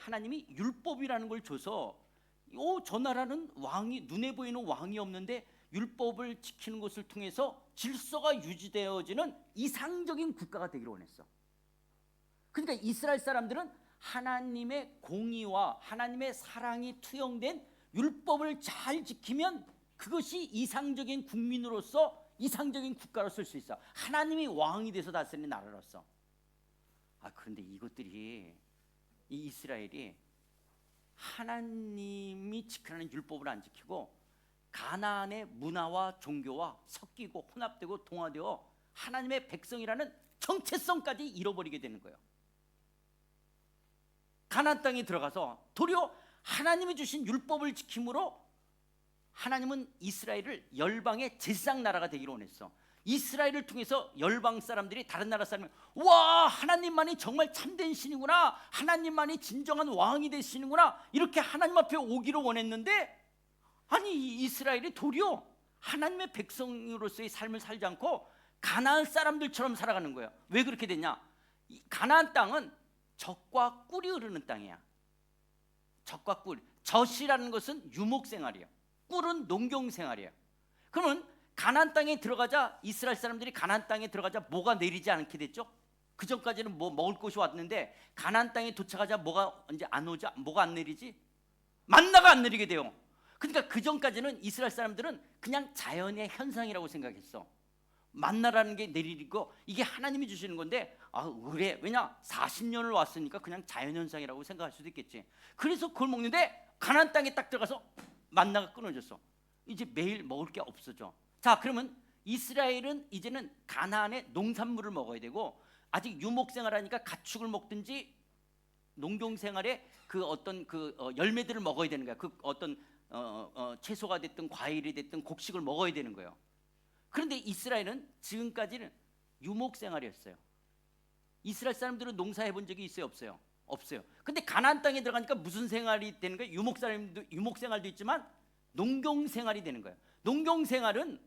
하나님이 율법이라는 걸 줘서 저 나라는 왕이, 눈에 보이는 왕이 없는데 율법을 지키는 것을 통해서 질서가 유지되어지는 이상적인 국가가 되기를 원했어. 그러니까 이스라엘 사람들은 하나님의 공의와 하나님의 사랑이 투영된 율법을 잘 지키면 그것이 이상적인 국민으로서 이상적인 국가로 쓸 수 있어. 하나님이 왕이 돼서 다스리는 나라로서. 그런데 이것들이, 이 이스라엘이 하나님이 지키라는 율법을 안 지키고 가나안의 문화와 종교와 섞이고 혼합되고 동화되어 하나님의 백성이라는 정체성까지 잃어버리게 되는 거예요. 가나안 땅에 들어가서 도리어 하나님이 주신 율법을 지킴으로 하나님은 이스라엘을 열방의 제사장 나라가 되기를 원했어. 이스라엘을 통해서 열방 사람들이, 다른 나라 사람이, 와, 하나님만이 정말 참된 신이구나, 하나님만이 진정한 왕이 되시는구나, 이렇게 하나님 앞에 오기를 원했는데, 아니 이스라엘이 도리어 하나님의 백성으로서의 삶을 살지 않고 가나안 사람들처럼 살아가는 거예요. 왜 그렇게 됐냐? 이 가나안 땅은 젖과 꿀이 흐르는 땅이야. 젖과 꿀. 젖이라는 것은 유목생활이에요. 꿀은 농경생활이에요. 그러면 가나안 땅에 들어가자, 이스라엘 사람들이 가나안 땅에 들어가자 뭐가 내리지 않게 됐죠? 그 전까지는 뭐 먹을 것이 왔는데 가나안 땅에 도착하자 뭐가 이제 안 오자, 뭐가 안 내리지? 만나가 안 내리게 돼요. 그러니까 그 전까지는 이스라엘 사람들은 그냥 자연의 현상이라고 생각했어. 만나라는 게 내리고 이게 하나님이 주시는 건데, 그래, 왜냐 40년을 왔으니까 그냥 자연현상이라고 생각할 수도 있겠지. 그래서 그걸 먹는데 가나안 땅에 딱 들어가서 만나가 끊어졌어. 이제 매일 먹을 게 없어져. 자, 그러면 이스라엘은 이제는 가나안의 농산물을 먹어야 되고, 아직 유목생활하니까 가축을 먹든지 농경생활에 그 어떤 열매들을 먹어야 되는 거야. 그 어떤 채소가 됐든 과일이 됐든 곡식을 먹어야 되는 거예요. 그런데 이스라엘은 지금까지는 유목생활이었어요. 이스라엘 사람들은 농사해 본 적이 있어요, 없어요? 없어요. 근데 가나안 땅에 들어가니까 무슨 생활이 되는 거예요? 유목생활도 있지만 농경생활이 되는 거예요. 농경생활은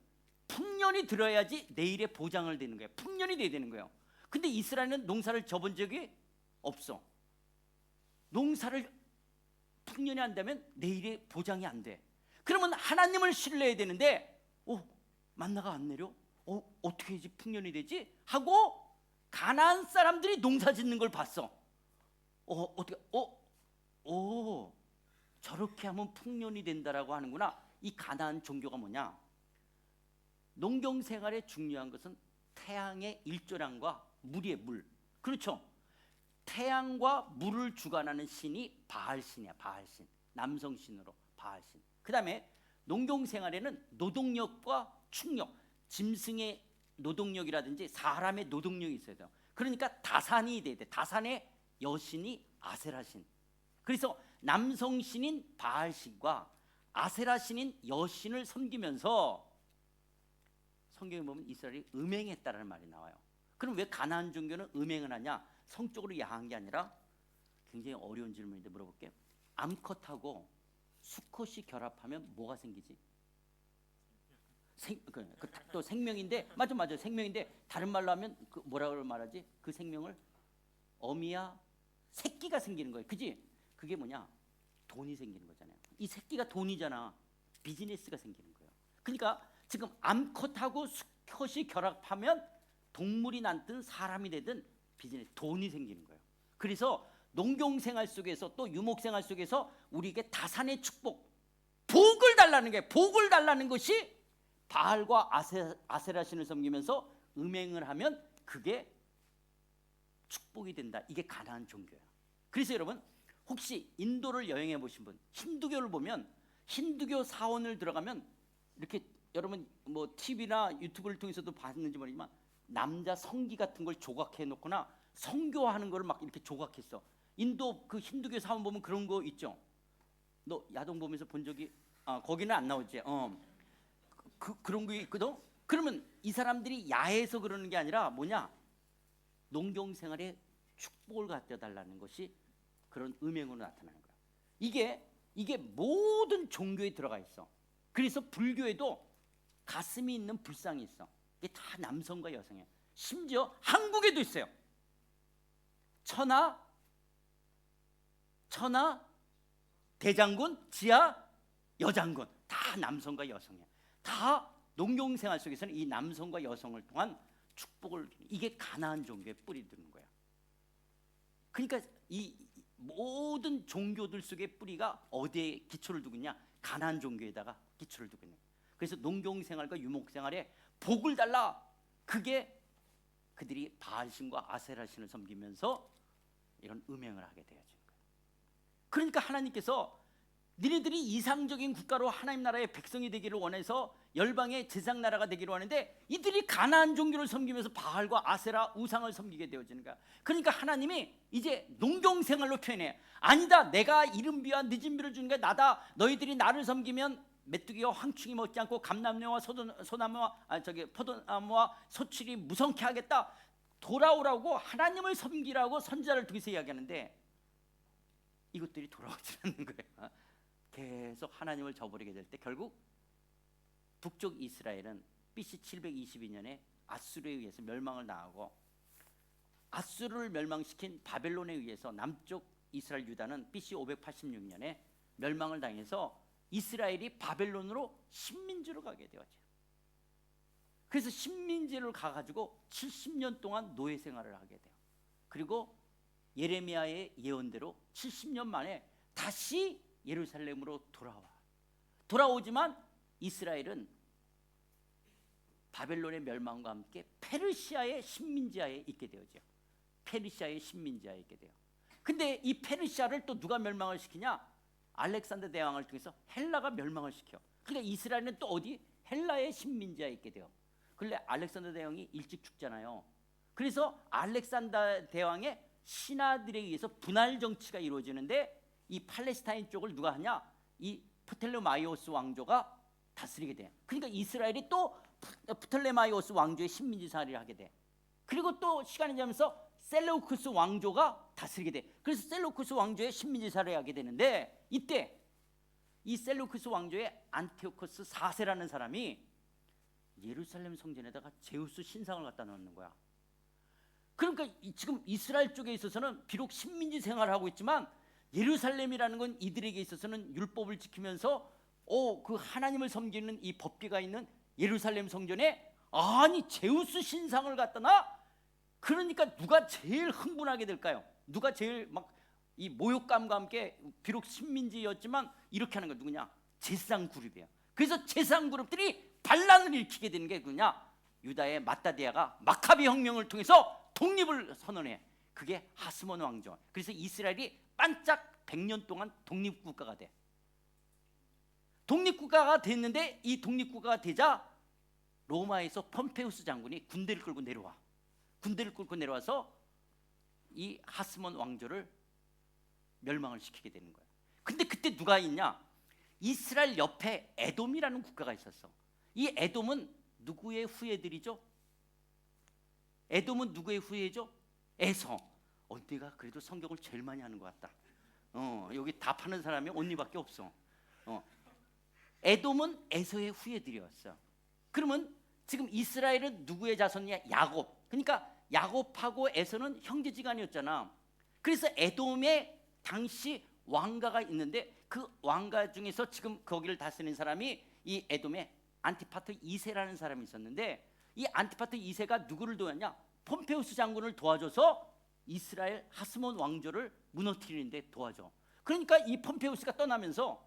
풍년이 들어야지 내일의 보장을 되는 거예요. 풍년이 돼야 되는 거예요. 근데 이스라엘은 농사를 져본 적이 없어. 농사를 풍년이 안 되면 내일의 보장이 안 돼. 그러면 하나님을 신뢰해야 되는데 만나가 안 내려? 어떻게 해야지 풍년이 되지? 하고 가나안 사람들이 농사 짓는 걸 봤어. 어떻게 저렇게 하면 풍년이 된다라고 하는구나. 이 가나안 종교가 뭐냐? 농경 생활에 중요한 것은 태양의 일조량과 물의 물. 그렇죠? 태양과 물을 주관하는 신이 바알신이야. 바알신. 남성 신으로 바알신. 그다음에 농경 생활에는 노동력과 축력, 짐승의 노동력이라든지 사람의 노동력이 있어야 돼요. 그러니까 다산이 돼야 돼. 다산의 여신이 아세라신. 그래서 남성 신인 바알신과 아세라 신인 여신을 섬기면서 성경에 보면 이스라엘이 음행했다라는 말이 나와요. 그럼 왜 가나안 종교는 음행을 하냐? 성적으로 야한 게 아니라, 굉장히 어려운 질문인데 물어볼게요. 암컷하고 수컷이 결합하면 뭐가 생기지? 또 생명인데, 맞아, 생명인데 다른 말로 하면 뭐라고 말하지? 그 생명을 어미야 새끼가 생기는 거예요. 그지? 그게 뭐냐? 돈이 생기는 거잖아요. 이 새끼가 돈이잖아. 비즈니스가 생기는 거예요. 그러니까 지금 암컷하고 수컷이 결합하면 동물이 낳든 사람이 되든 비즈니스, 돈이 생기는 거예요. 그래서 농경생활 속에서 또 유목생활 속에서 우리에게 다산의 축복, 복을 달라는 게, 복을 달라는 것이 바알과 아세라신을 섬기면서 음행을 하면 그게 축복이 된다. 이게 가나안 종교예요. 그래서 여러분, 혹시 인도를 여행해 보신 분, 힌두교를 보면, 힌두교 사원을 들어가면 이렇게, 여러분 뭐 TV나 유튜브를 통해서도 봤는지 모르지만 남자 성기 같은 걸 조각해 놓거나 성교하는 거를 막 이렇게 조각했어. 인도 그 힌두교 사원 보면 그런 거 있죠. 너 야동 보면서 본 적이, 거기는 안 나오지. 그런 게 있거든. 그러면 이 사람들이 야해서 그러는 게 아니라 뭐냐? 농경생활에 축복을 갖다 달라는 것이 그런 음행으로 나타나는 거야. 이게 모든 종교에 들어가 있어. 그래서 불교에도 가슴이 있는 불상이 있어. 이게 다 남성과 여성이에요. 심지어 한국에도 있어요. 천하 천하, 대장군, 지하, 여장군 다 남성과 여성이야. 다 농경생활 속에서는 이 남성과 여성을 통한 축복을, 이게 가나안 종교의 뿌리 드는 거야. 그러니까 이 모든 종교들 속의 뿌리가 어디에 기초를 두고 있냐? 가나안 종교에다가 기초를 두고 있는 거야. 그래서 농경생활과 유목생활에 복을 달라. 그게 그들이 바알신과 아세라신을 섬기면서 이런 음행을 하게 되어진 거예요. 그러니까 하나님께서 니네들이 이상적인 국가로 하나님 나라의 백성이 되기를 원해서 열방의 제상 나라가 되기를 원하는데 이들이 가나안 종교를 섬기면서 바알과 아세라 우상을 섬기게 되어지는 거야. 그러니까 하나님이 이제 농경생활로 표현해. 아니다, 내가 이른비와 늦은비를 주는 게 나다. 너희들이 나를 섬기면 메뚜기와 황충이 먹지 않고 감나무와 소나무와 포도나무와 소출이 무성케 하겠다. 돌아오라고 하나님을 섬기라고 선지자를 통해서 이야기하는데 이것들이 돌아오지 않는 거야. 계속 하나님을 저버리게 될 때 결국 북쪽 이스라엘은 BC 722년에 아수르에 의해서 멸망을 당하고, 아수르를 멸망시킨 바벨론에 의해서 남쪽 이스라엘 유다는 BC 586년에 멸망을 당해서 이스라엘이 바벨론으로 식민지로 가게 되었죠. 그래서 식민지를 가가지고 70년 동안 노예 생활을 하게 돼요. 그리고 예레미야의 예언대로 70년 만에 다시 예루살렘으로 돌아오지만 이스라엘은 바벨론의 멸망과 함께 페르시아의 식민지하에 있게 되어죠. 페르시아의 식민지하에 있게 돼요. 근데 이 페르시아를 또 누가 멸망을 시키냐? 알렉산더 대왕을 통해서 헬라가 멸망을 시켜. 그러니까 이스라엘은 또 어디? 헬라의 식민지하에 있게 돼요. 근데 알렉산더 대왕이 일찍 죽잖아요. 그래서 알렉산더 대왕의 신하들에 의해서 분할 정치가 이루어지는데 이 팔레스타인 쪽을 누가 하냐? 이 프텔레마이오스 왕조가 다스리게 돼. 그러니까 이스라엘이 또 프텔레마이오스 왕조의 식민지 생활을 하게 돼. 그리고 또 시간이 지나면서 셀루쿠스 왕조가 다스리게 돼. 그래서 셀루쿠스 왕조의 식민지 생활을 하게 되는데 이때 이 셀루쿠스 왕조의 안티오코스 4세라는 사람이 예루살렘 성전에다가 제우스 신상을 갖다 놓는 거야. 그러니까 지금 이스라엘 쪽에 있어서는 비록 식민지 생활을 하고 있지만 예루살렘이라는 건 이들에게 있어서는 율법을 지키면서 그 하나님을 섬기는 이 법궤가 있는 예루살렘 성전에 아니 제우스 신상을 갖다 놔? 그러니까 누가 제일 흥분하게 될까요? 누가 제일 막 이 모욕감과 함께 비록 식민지였지만 이렇게 하는 거 누구냐? 제사장 그룹이에요. 그래서 제사장 그룹들이 반란을 일으키게 되는 게 누구냐? 유다의 마따디아가 마카비 혁명을 통해서 독립을 선언해. 그게 하스몬 왕조. 그래서 이스라엘이 반짝 100년 동안 독립국가가 돼. 독립국가가 됐는데 이 독립국가가 되자 로마에서 폼페우스 장군이 군대를 끌고 내려와. 군대를 끌고 내려와서 이 하스몬 왕조를 멸망을 시키게 되는 거야. 근데 그때 누가 있냐? 이스라엘 옆에 에돔이라는 국가가 있었어. 이 에돔은 누구의 후예들이죠? 에돔은 누구의 후예죠? 에서. 내가 그래도 성경을 제일 많이 하는 것 같다. 여기 다 파는 사람이 언니밖에 없어. 에돔은 에서의 후예들이었어. 그러면 지금 이스라엘은 누구의 자손이냐? 야곱. 그러니까 야곱하고 에서는 형제지간이었잖아. 그래서 에돔의 당시 왕가가 있는데 그 왕가 중에서 지금 거기를 다스리는 사람이 이 에돔의 안티파트 2세라는 사람이 있었는데 이 안티파트 2세가 누구를 도왔냐? 폼페우스 장군을 도와줘서 이스라엘 하스몬 왕조를 무너뜨리는데 도와줘. 그러니까 이 폼페우스가 떠나면서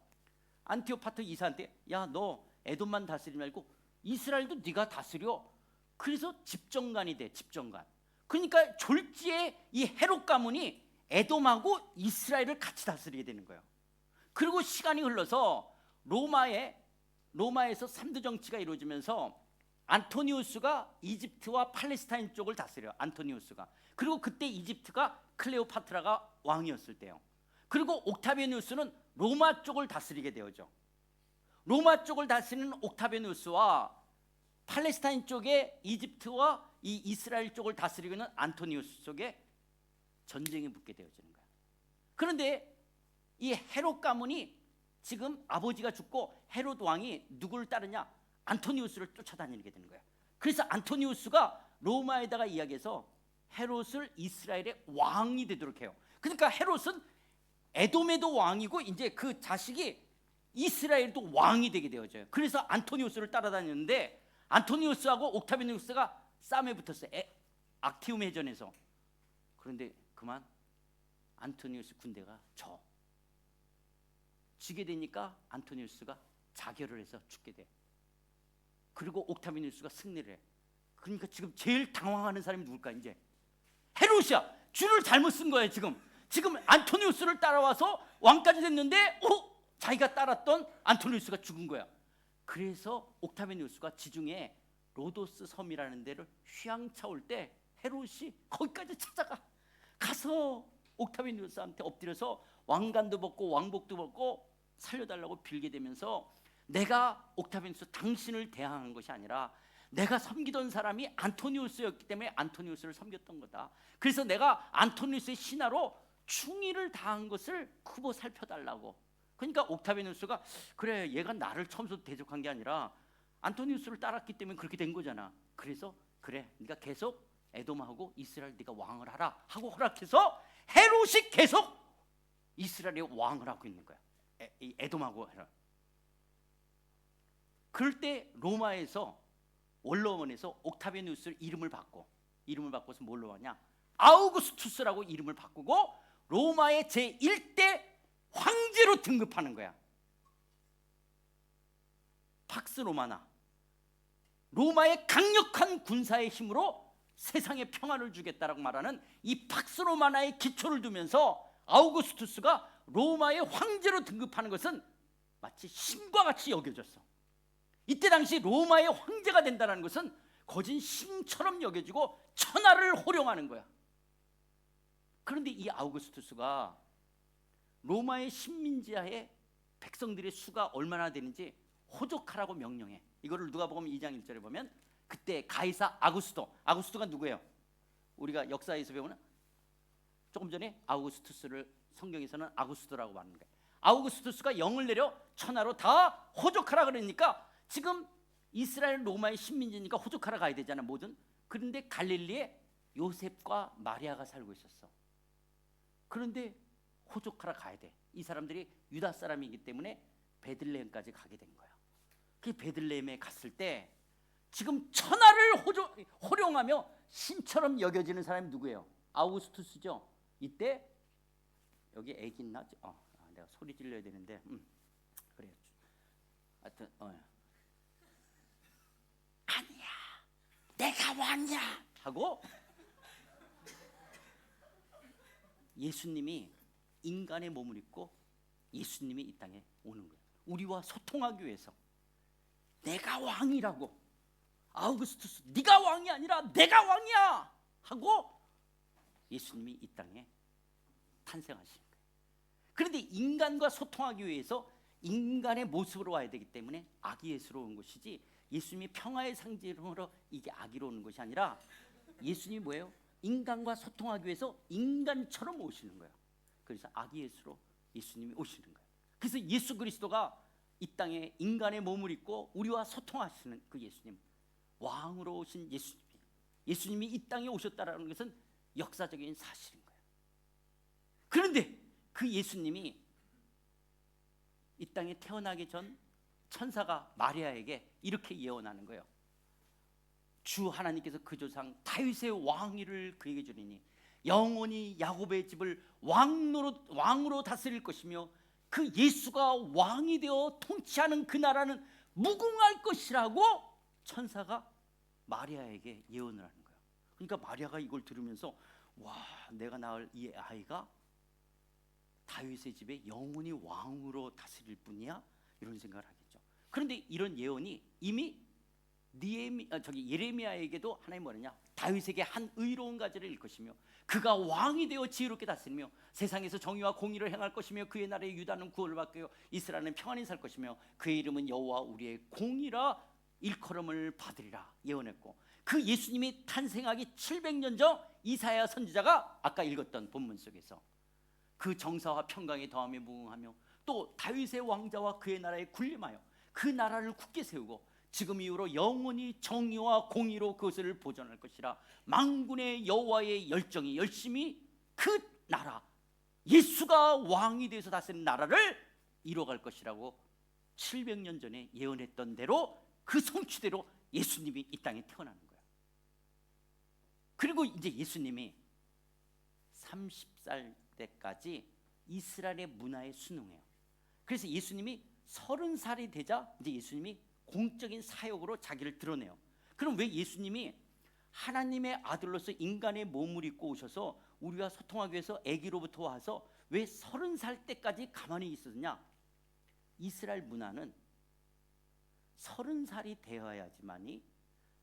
안티오파트 2세한테 야, 너 에돔만 다스리지 말고 이스라엘도 네가 다스려. 그래서 집정관이 돼. 집정관. 그러니까 졸지에 이 헤롯 가문이 에돔하고 이스라엘을 같이 다스리게 되는 거예요. 그리고 시간이 흘러서 로마에서 3대 정치가 이루어지면서 안토니우스가 이집트와 팔레스타인 쪽을 다스려요. 안토니우스가. 그리고 그때 이집트가 클레오파트라가 왕이었을 때요. 그리고 옥타비아누스는 로마 쪽을 다스리게 되어죠. 로마 쪽을 다스리는 옥타비아누스와 팔레스타인 쪽에 이집트와 이 이스라엘 쪽을 다스리고 있는 안토니우스 쪽에 전쟁이 붙게 되어지는 거야. 그런데 이 헤롯 가문이 지금 아버지가 죽고 헤롯 왕이 누구를 따르냐? 안토니우스를 쫓아다니게 되는 거야. 그래서 안토니우스가 로마에다가 이야기해서 헤롯을 이스라엘의 왕이 되도록 해요. 그러니까 헤롯은 에돔에도 왕이고 이제 그 자식이 이스라엘도 왕이 되게 되어져요. 그래서 안토니우스를 따라다녔는데 안토니우스하고 옥타비아누스가 싸움에 붙었어요. 악티움 해전에서. 그런데 그만 안토니우스 군대가 지게 되니까 안토니우스가 자결을 해서 죽게 돼. 그리고 옥타비아누스가 승리를 해. 그러니까 지금 제일 당황하는 사람이 누굴까? 이제 헤롯이야. 줄을 잘못 쓴 거예요. 지금 안토니우스를 따라와서 왕까지 됐는데 자기가 따랐던 안토니우스가 죽은 거야. 그래서 옥타비아누스가 지중해 로도스 섬이라는 데를 휘황차 올 때 헤롯이 거기까지 가서 옥타비아누스한테 엎드려서 왕관도 벗고 왕복도 벗고 살려달라고 빌게 되면서, 내가 옥타비아누스 당신을 대항한 것이 아니라 내가 섬기던 사람이 안토니우스였기 때문에 안토니우스를 섬겼던 거다. 그래서 내가 안토니우스의 신하로 충의를 다한 것을 크보 살펴달라고. 그러니까 옥타비아누스가 그래, 얘가 나를 처음부터 대적한 게 아니라 안토니우스를 따랐기 때문에 그렇게 된 거잖아. 그래서 그래, 네가 계속 에돔하고 이스라엘 네가 왕을 하라 하고 허락해서 헤롯이 계속 이스라엘의 왕을 하고 있는 거야. 에돔하고 해라. 그럴 때 로마에서 원로원에서 옥타비아누스 이름을 바꿔서 뭘로 하냐? 아우구스투스라고 이름을 바꾸고 로마의 제1대 황제로 등급하는 거야. 팍스 로마나. 로마의 강력한 군사의 힘으로 세상에 평화를 주겠다라고 말하는 이 팍스 로마나의 기초를 두면서 아우구스투스가 로마의 황제로 등급하는 것은 마치 신과 같이 여겨졌어. 이때 당시 로마의 황제가 된다는 것은 거진 신처럼 여겨지고 천하를 호령하는 거야. 그런데 이 아우구스투스가 로마의 식민지하에 백성들의 수가 얼마나 되는지 호족하라고 명령해. 이거를 누가복음 2장 1절에 보면 그때 가이사 아구스토가 누구예요? 우리가 역사에서 배우는, 조금 전에 아우구스투스를 성경에서는 아구스토라고 말하는 거예요. 아우구스투스가 영을 내려 천하로 다 호족하라 그러니까 지금 이스라엘 로마의 식민지니까 호족하러 가야 되잖아, 뭐든. 그런데 갈릴리에 요셉과 마리아가 살고 있었어. 그런데 호족하러 가야 돼. 이 사람들이 유다 사람이기 때문에 베들레헴까지 가게 된 거야. 그 베들레헴에 갔을 때 지금 천하를 호령하며 신처럼 여겨지는 사람이 누구예요? 아우구스투스죠. 이때 여기 애기 있나? 내가 소리 질러야 되는데 그래요. 하여튼 아니야, 내가 왕이야 하고 예수님이 인간의 몸을 입고 예수님이 이 땅에 오는 거예요. 우리와 소통하기 위해서. 내가 왕이라고. 아우구스투스, 네가 왕이 아니라 내가 왕이야 하고 예수님이 이 땅에 탄생하신 거예요. 그런데 인간과 소통하기 위해서 인간의 모습으로 와야 되기 때문에 아기 예수로 온 것이지, 예수님이 평화의 상징으로 이게 아기로 오는 것이 아니라 예수님이 뭐예요? 인간과 소통하기 위해서 인간처럼 오시는 거예요. 그래서 아기 예수로 예수님이 오시는 거예요. 그래서 예수 그리스도가 이 땅에 인간의 몸을 입고 우리와 소통하시는 그 예수님, 왕으로 오신 예수님이 이 땅에 오셨다라는 것은 역사적인 사실인 거예요. 그런데 그 예수님이 이 땅에 태어나기 전 천사가 마리아에게 이렇게 예언하는 거예요. 주 하나님께서 그 조상 다윗의 왕위를 그에게 주리니 영원히 야곱의 집을 왕으로 다스릴 것이며 그 예수가 왕이 되어 통치하는 그 나라는 무궁할 것이라고 천사가 마리아에게 예언을 하는 거예요. 그러니까 마리아가 이걸 들으면서 와, 내가 낳을 이 아이가 다윗의 집에 영원히 왕으로 다스릴 뿐이야? 이런 생각을 하겠죠. 그런데 이런 예언이 이미 예레미야에게도 하나님 뭐냐? 다윗에게 한 의로운 가지를 일 것이며 그가 왕이 되어 지혜롭게 다스리며 세상에서 정의와 공의를 행할 것이며 그의 나라의 유다는 구원을 받고 이스라엘은 평안히 살 것이며 그의 이름은 여호와 우리의 공이라 일컬음을 받으리라 예언했고, 그 예수님이 탄생하기 700년 전 이사야 선지자가 아까 읽었던 본문 속에서 그 정사와 평강에 더하며 무궁하며 또 다윗의 왕자와 그의 나라에 군림하여 그 나라를 굳게 세우고 지금 이후로 영원히 정의와 공의로 그것을 보존할 것이라. 만군의 여호와의 열정이 열심히 그 나라 예수가 왕이 되어서 다스리는 나라를 이뤄갈 것이라고 700년 전에 예언했던 대로 그 성취대로 예수님이 이 땅에 태어나는 거예요. 그리고 이제 예수님이 30살 때까지 이스라엘의 문화에 순응해요. 그래서 예수님이 30살이 되자 이제 예수님이 공적인 사역으로 자기를 드러내요. 그럼 왜 예수님이 하나님의 아들로서 인간의 몸을 입고 오셔서 우리와 소통하기 위해서 아기로부터 와서 왜 30살 때까지 가만히 있었냐? 이스라엘 문화는 30살이 되어야지만이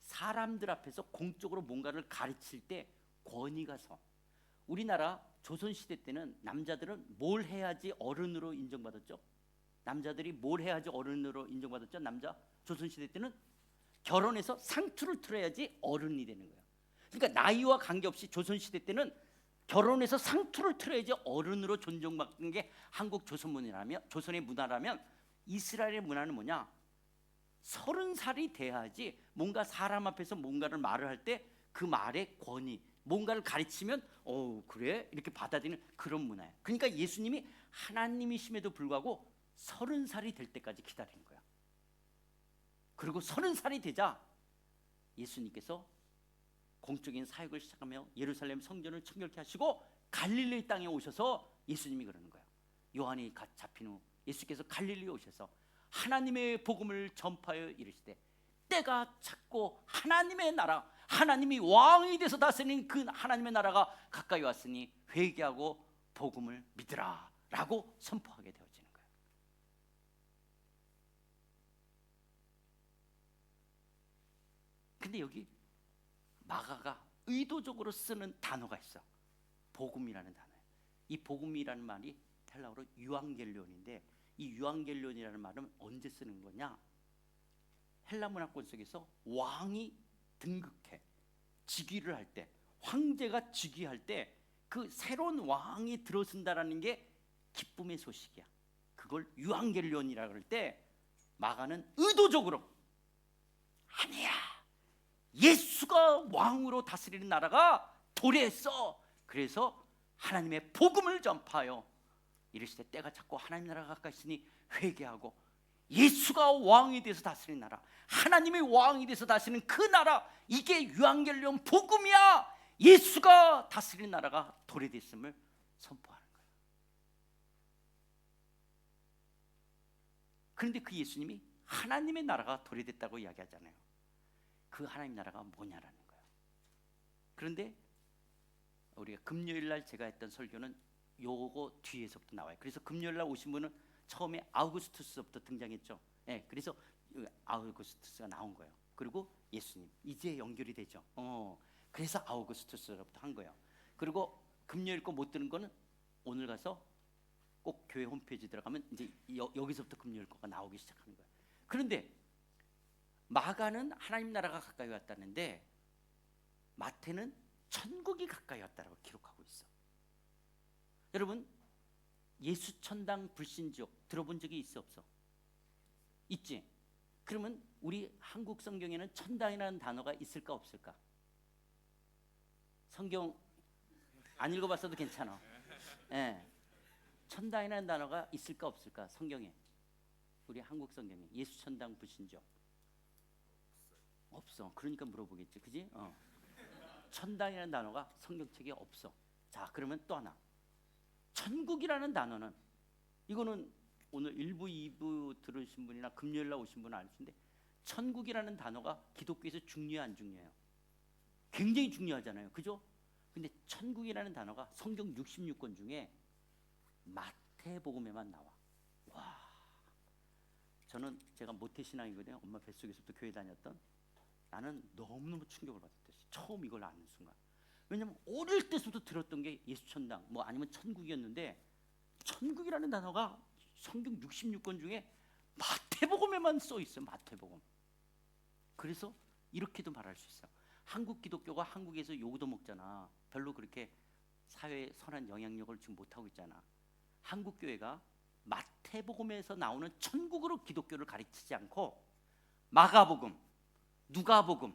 사람들 앞에서 공적으로 뭔가를 가르칠 때 권위가 서. 우리나라 조선시대 때는 남자들은 뭘 해야지 어른으로 인정받았죠? 남자들이 뭘 해야지 어른으로 인정받았죠? 남자 조선시대 때는 결혼해서 상투를 틀어야지 어른이 되는 거예요. 그러니까 나이와 관계없이 조선시대 때는 결혼해서 상투를 틀어야지 어른으로 존중받는 게 한국 조선의 문화라면 이스라엘의 문화는 뭐냐? 30살이 돼야지 뭔가 사람 앞에서 뭔가를 말을 할 때 그 말의 권위, 뭔가를 가르치면 그래? 이렇게 받아들이는 그런 문화예요. 그러니까 예수님이 하나님이심에도 불구하고 30살이 될 때까지 기다린 거야. 그리고 30살이 되자 예수님께서 공적인 사역을 시작하며 예루살렘 성전을 청결케 하시고 갈릴리 땅에 오셔서 예수님이 그러는 거예요. 요한이 갓 잡힌 후 예수께서 갈릴리에 오셔서 하나님의 복음을 전파하여 이르시되 때가 찼고 하나님의 나라, 하나님이 왕이 돼서 다스리는 그 하나님의 나라가 가까이 왔으니 회개하고 복음을 믿으라 라고 선포하게 되어지는 거예요. 근데 여기 마가가 의도적으로 쓰는 단어가 있어. 복음이라는 단어예요. 이 복음이라는 말이 헬라어로 유앙겔리온인데 이 유앙겔리온이라는 말은 언제 쓰는 거냐? 헬라 문화권 속에서 왕이 등극해 즉위를 할 때, 황제가 즉위할 때 그 새로운 왕이 들어선다라는 게 기쁨의 소식이야. 그걸 유앙겔리온이라고 할 때 마가는 의도적으로 아니야, 예수가 왕으로 다스리는 나라가 도래했어. 그래서 하나님의 복음을 전파하여 이르시되 때가 찼고 하나님 나라가 가까이 있으니 회개하고 예수가 왕이 돼서 다스리는 나라, 하나님의 왕이 돼서 다스리는 그 나라, 이게 유앙겔리온 복음이야. 예수가 다스리는 나라가 도래됐음을 선포하는 거예요. 그런데 그 예수님이 하나님의 나라가 도래됐다고 이야기하잖아요. 그 하나님 나라가 뭐냐라는 거예요. 그런데 우리가 금요일 날 제가 했던 설교는 요거 뒤에서부터 나와요. 그래서 금요일 날 오신 분은 처음에 아우구스투스부터 등장했죠. 네, 그래서 아우구스투스가 나온 거예요. 그리고 예수님 이제 연결이 되죠. 그래서 아우구스투스부터 한 거예요. 그리고 금요일 거 못 들은 거는 오늘 가서 꼭 교회 홈페이지 들어가면 이제 여기서부터 금요일 거가 나오기 시작하는 거예요. 그런데 마가는 하나님 나라가 가까이 왔다는데 마태는 천국이 가까이 왔다라고 기록하고 있어. 여러분, 예수 천당 불신지옥 들어본 적이 있어 없어? 있지? 그러면 우리 한국 성경에는 천당이라는 단어가 있을까 없을까? 성경 안 읽어봤어도 괜찮아. 예. 천당이라는 단어가 있을까 없을까? 성경에, 우리 한국 성경에 예수 천당 불신지옥 없어. 그러니까 물어보겠지, 그지? 천당이라는 단어가 성경책에 없어. 자, 그러면 또 하나, 천국이라는 단어는, 이거는 오늘 1부, 2부 들으신 분이나 금요일 날 오신 분은 알 텐데, 천국이라는 단어가 기독교에서 중요해요, 안 중요해요? 굉장히 중요하잖아요, 그죠? 근데 천국이라는 단어가 성경 66권 중에 마태복음에만 나와. 와, 저는 제가 모태신앙이거든요. 엄마 뱃속에서부터 교회 다녔던. 나는 너무너무 충격을 받았어요, 처음 이걸 아는 순간. 왜냐면 어릴 때부터 들었던 게 예수 천당 뭐 아니면 천국이었는데, 천국이라는 단어가 성경 66권 중에 마태복음에만 써 있어요. 마태복음. 그래서 이렇게도 말할 수 있어. 한국 기독교가 한국에서 요구도 먹잖아. 별로 그렇게 사회에 선한 영향력을 지금 못하고 있잖아. 한국 교회가 마태복음에서 나오는 천국으로 기독교를 가르치지 않고 마가복음, 누가복음,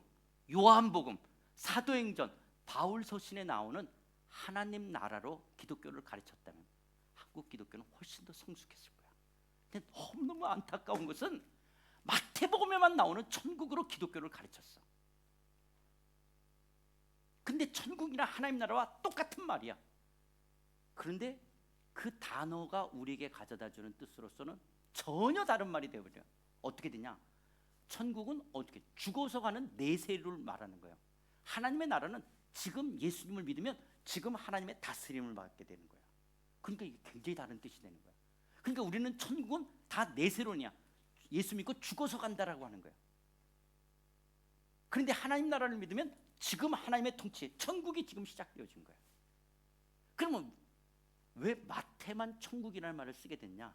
요한복음, 사도행전, 바울 서신에 나오는 하나님 나라로 기독교를 가르쳤다면, 한국 기독교는 훨씬 더 성숙했을 거야. 근데 너무너무 안타까운 것은 마태복음에만 나오는 천국으로 기독교를 가르쳤어. 근데 천국이나 하나님 나라와 똑같은 말이야. 그런데 그 단어가 우리에게 가져다주는 뜻으로서는 전혀 다른 말이 되어버려. 어떻게 되냐? 천국은 어떻게 죽어서 가는 내세를 말하는 거예요. 하나님의 나라는 지금 예수님을 믿으면 지금 하나님의 다스림을 받게 되는 거야. 그러니까 이게 굉장히 다른 뜻이 되는 거야. 그러니까 우리는 천국은 다 내세론이야. 예수 믿고 죽어서 간다라고 하는 거야. 그런데 하나님 나라를 믿으면 지금 하나님의 통치, 천국이 지금 시작되어진 거야. 그러면 왜 마태만 천국이라는 말을 쓰게 됐냐?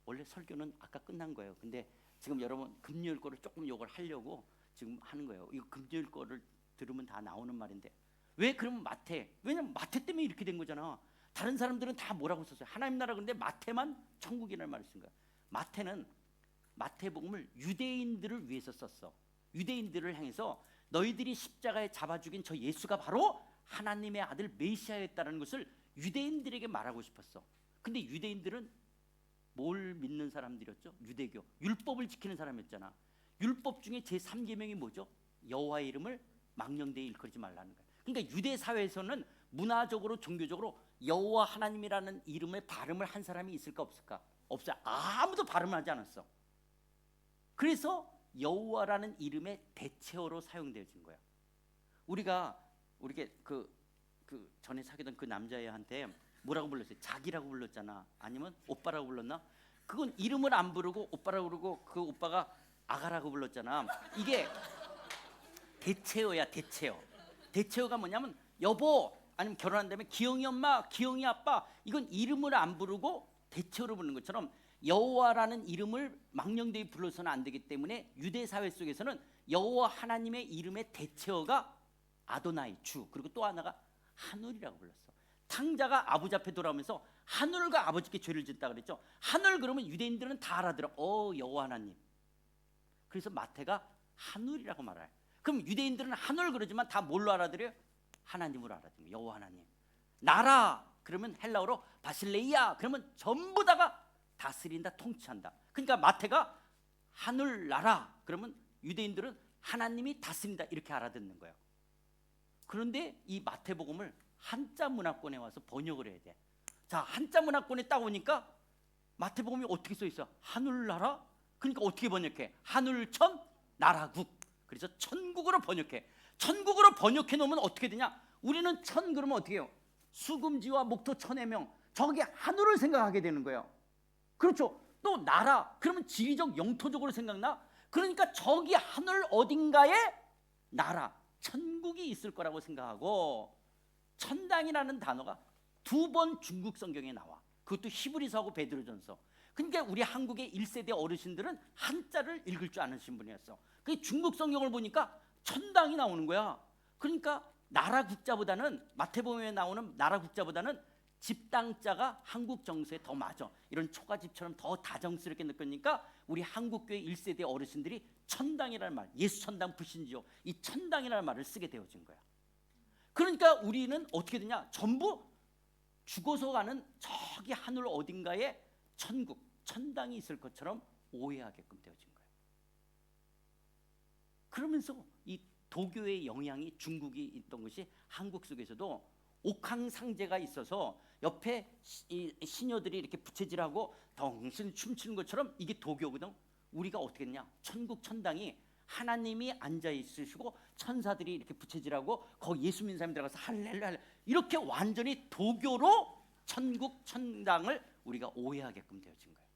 원래 설교는 아까 끝난 거예요. 근데 지금 여러분 금요일 거를 조금 욕을 하려고 지금 하는 거예요. 이거 금요일 거를 들으면 다 나오는 말인데 왜 그러면 마태? 왜냐면 마태 때문에 이렇게 된 거잖아. 다른 사람들은 다 뭐라고 썼어요? 하나님 나라. 근데 마태만 천국이라는 말을 쓴 거야. 마태는 마태복음을 유대인들을 위해서 썼어. 유대인들을 향해서 너희들이 십자가에 잡아 죽인 저 예수가 바로 하나님의 아들 메시아였다는 것을 유대인들에게 말하고 싶었어. 근데 유대인들은 뭘 믿는 사람들이었죠? 유대교, 율법을 지키는 사람이었잖아. 율법 중에 제3계명이 뭐죠? 여호와의 이름을 망령되이 일컬지 말라는 거야. 그러니까 유대 사회에서는 문화적으로 종교적으로 여호와 하나님이라는 이름의 발음을 한 사람이 있을까 없을까? 없어요. 아무도 발음을 하지 않았어. 그래서 여호와라는 이름의 대체어로 사용되어진 거야. 우리가 그 전에 사귀던 그 남자애한테 뭐라고 불렀어요? 자기라고 불렀잖아. 아니면 오빠라고 불렀나? 그건 이름을 안 부르고 오빠라고 부르고 그 오빠가 아가라고 불렀잖아. 이게 대체어야, 대체어. 대체어가 뭐냐면 여보 아니면 결혼한다면 기영이 엄마, 기영이 아빠. 이건 이름을 안 부르고 대체어로 부르는 것처럼 여호와라는 이름을 망령되이 불러서는 안 되기 때문에 유대 사회 속에서는 여호와 하나님의 이름의 대체어가 아도나이 주, 그리고 또 하나가 하늘이라고 불렀어. 탕자가 아버지 앞에 돌아오면서 하늘과 아버지께 죄를 짓다 그랬죠. 하늘 그러면 유대인들은 다 알아들어. 여호와 하나님. 그래서 마태가 하늘이라고 말해요. 그럼 유대인들은 하늘 그러지만 다 뭘로 알아들어요? 하나님으로 알아들어요. 여호와 하나님. 나라 그러면 헬라어로 바실레이아 그러면 전부 다가 다스린다, 통치한다. 그러니까 마태가 하늘 나라 그러면 유대인들은 하나님이 다스린다 이렇게 알아듣는 거예요. 그런데 이 마태복음을 한자 문화권에 와서 번역을 해야 돼. 자, 한자 문화권에 딱 오니까 마태복음이 어떻게 써 있어? 하늘나라? 그러니까 어떻게 번역해? 하늘천 나라국. 그래서 천국으로 번역해. 천국으로 번역해 놓으면 어떻게 되냐? 우리는 천 그러면 어떻게 해요? 수금지와 목토 천의 명. 저기 하늘을 생각하게 되는 거예요. 그렇죠. 또 나라 그러면 지리적 영토적으로 생각나? 그러니까 저기 하늘 어딘가에 나라 천국이 있을 거라고 생각하고 천당이라는 단어가 2번 중국 성경에 나와. 그것도 히브리서하고 베드로전서. 그러니까 우리 한국의 1세대 어르신들은 한자를 읽을 줄 아는 분이었어. 그 중국 성경을 보니까 천당이 나오는 거야. 그러니까 나라 국자보다는 마태복음에 나오는 나라 국자보다는 집당자가 한국 정서에 더 맞아. 이런 초가집처럼 더 다정스럽게 느끼니까 우리 한국교회 1세대 어르신들이 천당이라는 말, 예수 천당 불신지요. 이 천당이라는 말을 쓰게 되어진 거야. 그러니까 우리는 어떻게 되냐? 전부 죽어서 가는 저기 하늘 어딘가에 천국, 천당이 있을 것처럼 오해하게끔 되어진 거예요. 그러면서 이 도교의 영향이 중국이 있던 것이 한국 속에서도 옥황상제가 있어서 옆에 시녀들이 이렇게 부채질하고 덩신 춤추는 것처럼 이게 도교거든. 우리가 어떻게 했냐? 천국 천당이 하나님이 앉아 있으시고 천사들이 이렇게 부채질하고 거기 예수 믿는 사람이 들어가서 할렐루야 이렇게 완전히 도교로 천국 천당을 우리가 오해하게끔 되어진 거예요.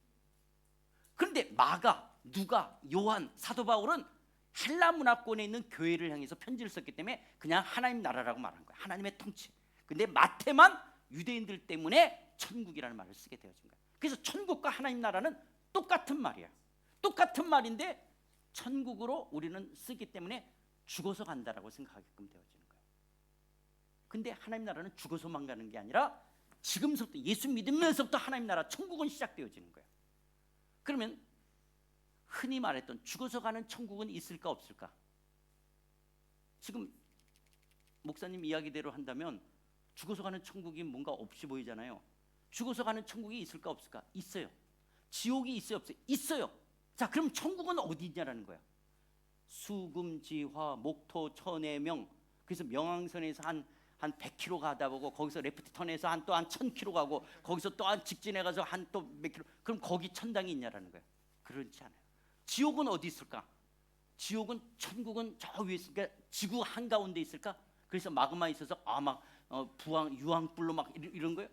그런데 마가, 누가, 요한, 사도 바울은 헬라 문화권에 있는 교회를 향해서 편지를 썼기 때문에 그냥 하나님 나라라고 말한 거예요. 하나님의 통치. 근데 마태만 유대인들 때문에 천국이라는 말을 쓰게 되어진 거예요. 그래서 천국과 하나님 나라는 똑같은 말이야. 똑같은 말인데 천국으로 우리는 쓰기 때문에 죽어서 간다라고 생각하게끔 되어지는 거예요. 근데 하나님 나라는 죽어서만 가는 게 아니라 지금부터 예수 믿으면서부터 하나님 나라 천국은 시작되어지는 거예요. 그러면 흔히 말했던 죽어서 가는 천국은 있을까 없을까? 지금 목사님 이야기대로 한다면 죽어서 가는 천국이 뭔가 없이 보이잖아요. 죽어서 가는 천국이 있을까 없을까? 있어요. 지옥이 있어요 없어요? 있어요. 자, 그럼 천국은 어디 있냐라는 거야. 수금지화 목토 천해명. 그래서 명왕선에서 한 100km 가다 보고 거기서 레프트 턴에서 또 한 1000km 가고 거기서 또 한 직진해 가서 한 또 몇 킬로. 그럼 거기 천당이 있냐라는 거예요. 그렇지 않아요. 지옥은 어디 있을까? 지옥은 천국은 저 위에 있을까? 지구 한가운데 있을까? 그래서 마그마 있어서 막 부항 유황불로 막 이런 거예요.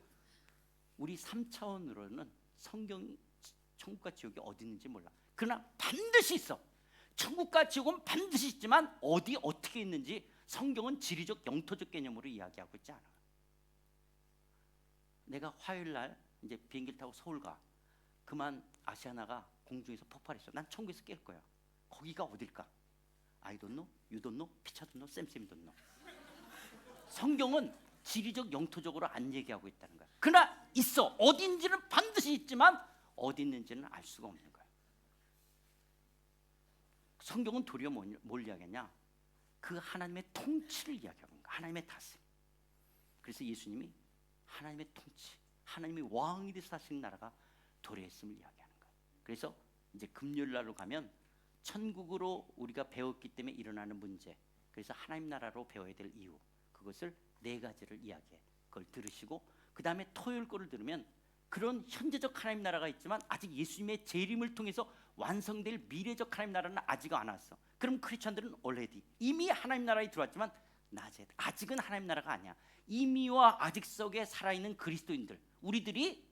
우리 3차원으로는 성경이 천국과 지옥이 어디 있는지 몰라. 그러나 반드시 있어. 천국과 지옥은 반드시 있지만 어디 어떻게 있는지 성경은 지리적 영토적 개념으로 이야기하고 있지 않아. 내가 화요일 날 이제 비행기를 타고 서울 가. 그만 아시아나가 공중에서 폭발했어. 난 천국에서 깰 거야. 거기가 어딜까? I don't know, you don't know, 피차 don't know, 쌤 don't know. 성경은 지리적 영토적으로 안 얘기하고 있다는 거야. 그러나 있어. 어딘지는 반드시 있지만 어디 있는지는 알 수가 없는 거야. 성경은 도리어 뭘 이야기하냐? 그 하나님의 통치를 이야기하는 거야. 하나님의 다스림. 그래서 예수님이 하나님의 통치, 하나님의 왕이 돼서 사시는 나라가 도래했음을 이야기하는 거야. 그래서 이제 금요일 날로 가면 천국으로 우리가 배웠기 때문에 일어나는 문제, 그래서 하나님 나라로 배워야 될 이유, 그것을 4가지를 이야기해. 그걸 들으시고 그 다음에 토요일 거를 들으면 그런 현재적 하나님 나라가 있지만 아직 예수님의 재림을 통해서 완성될 미래적 하나님 나라는 아직 안 왔어. 그럼 크리스천들은 already 이미 하나님 나라에 들어왔지만 아직은 하나님 나라가 아니야. 이미와 아직 속에 살아있는 그리스도인들, 우리들이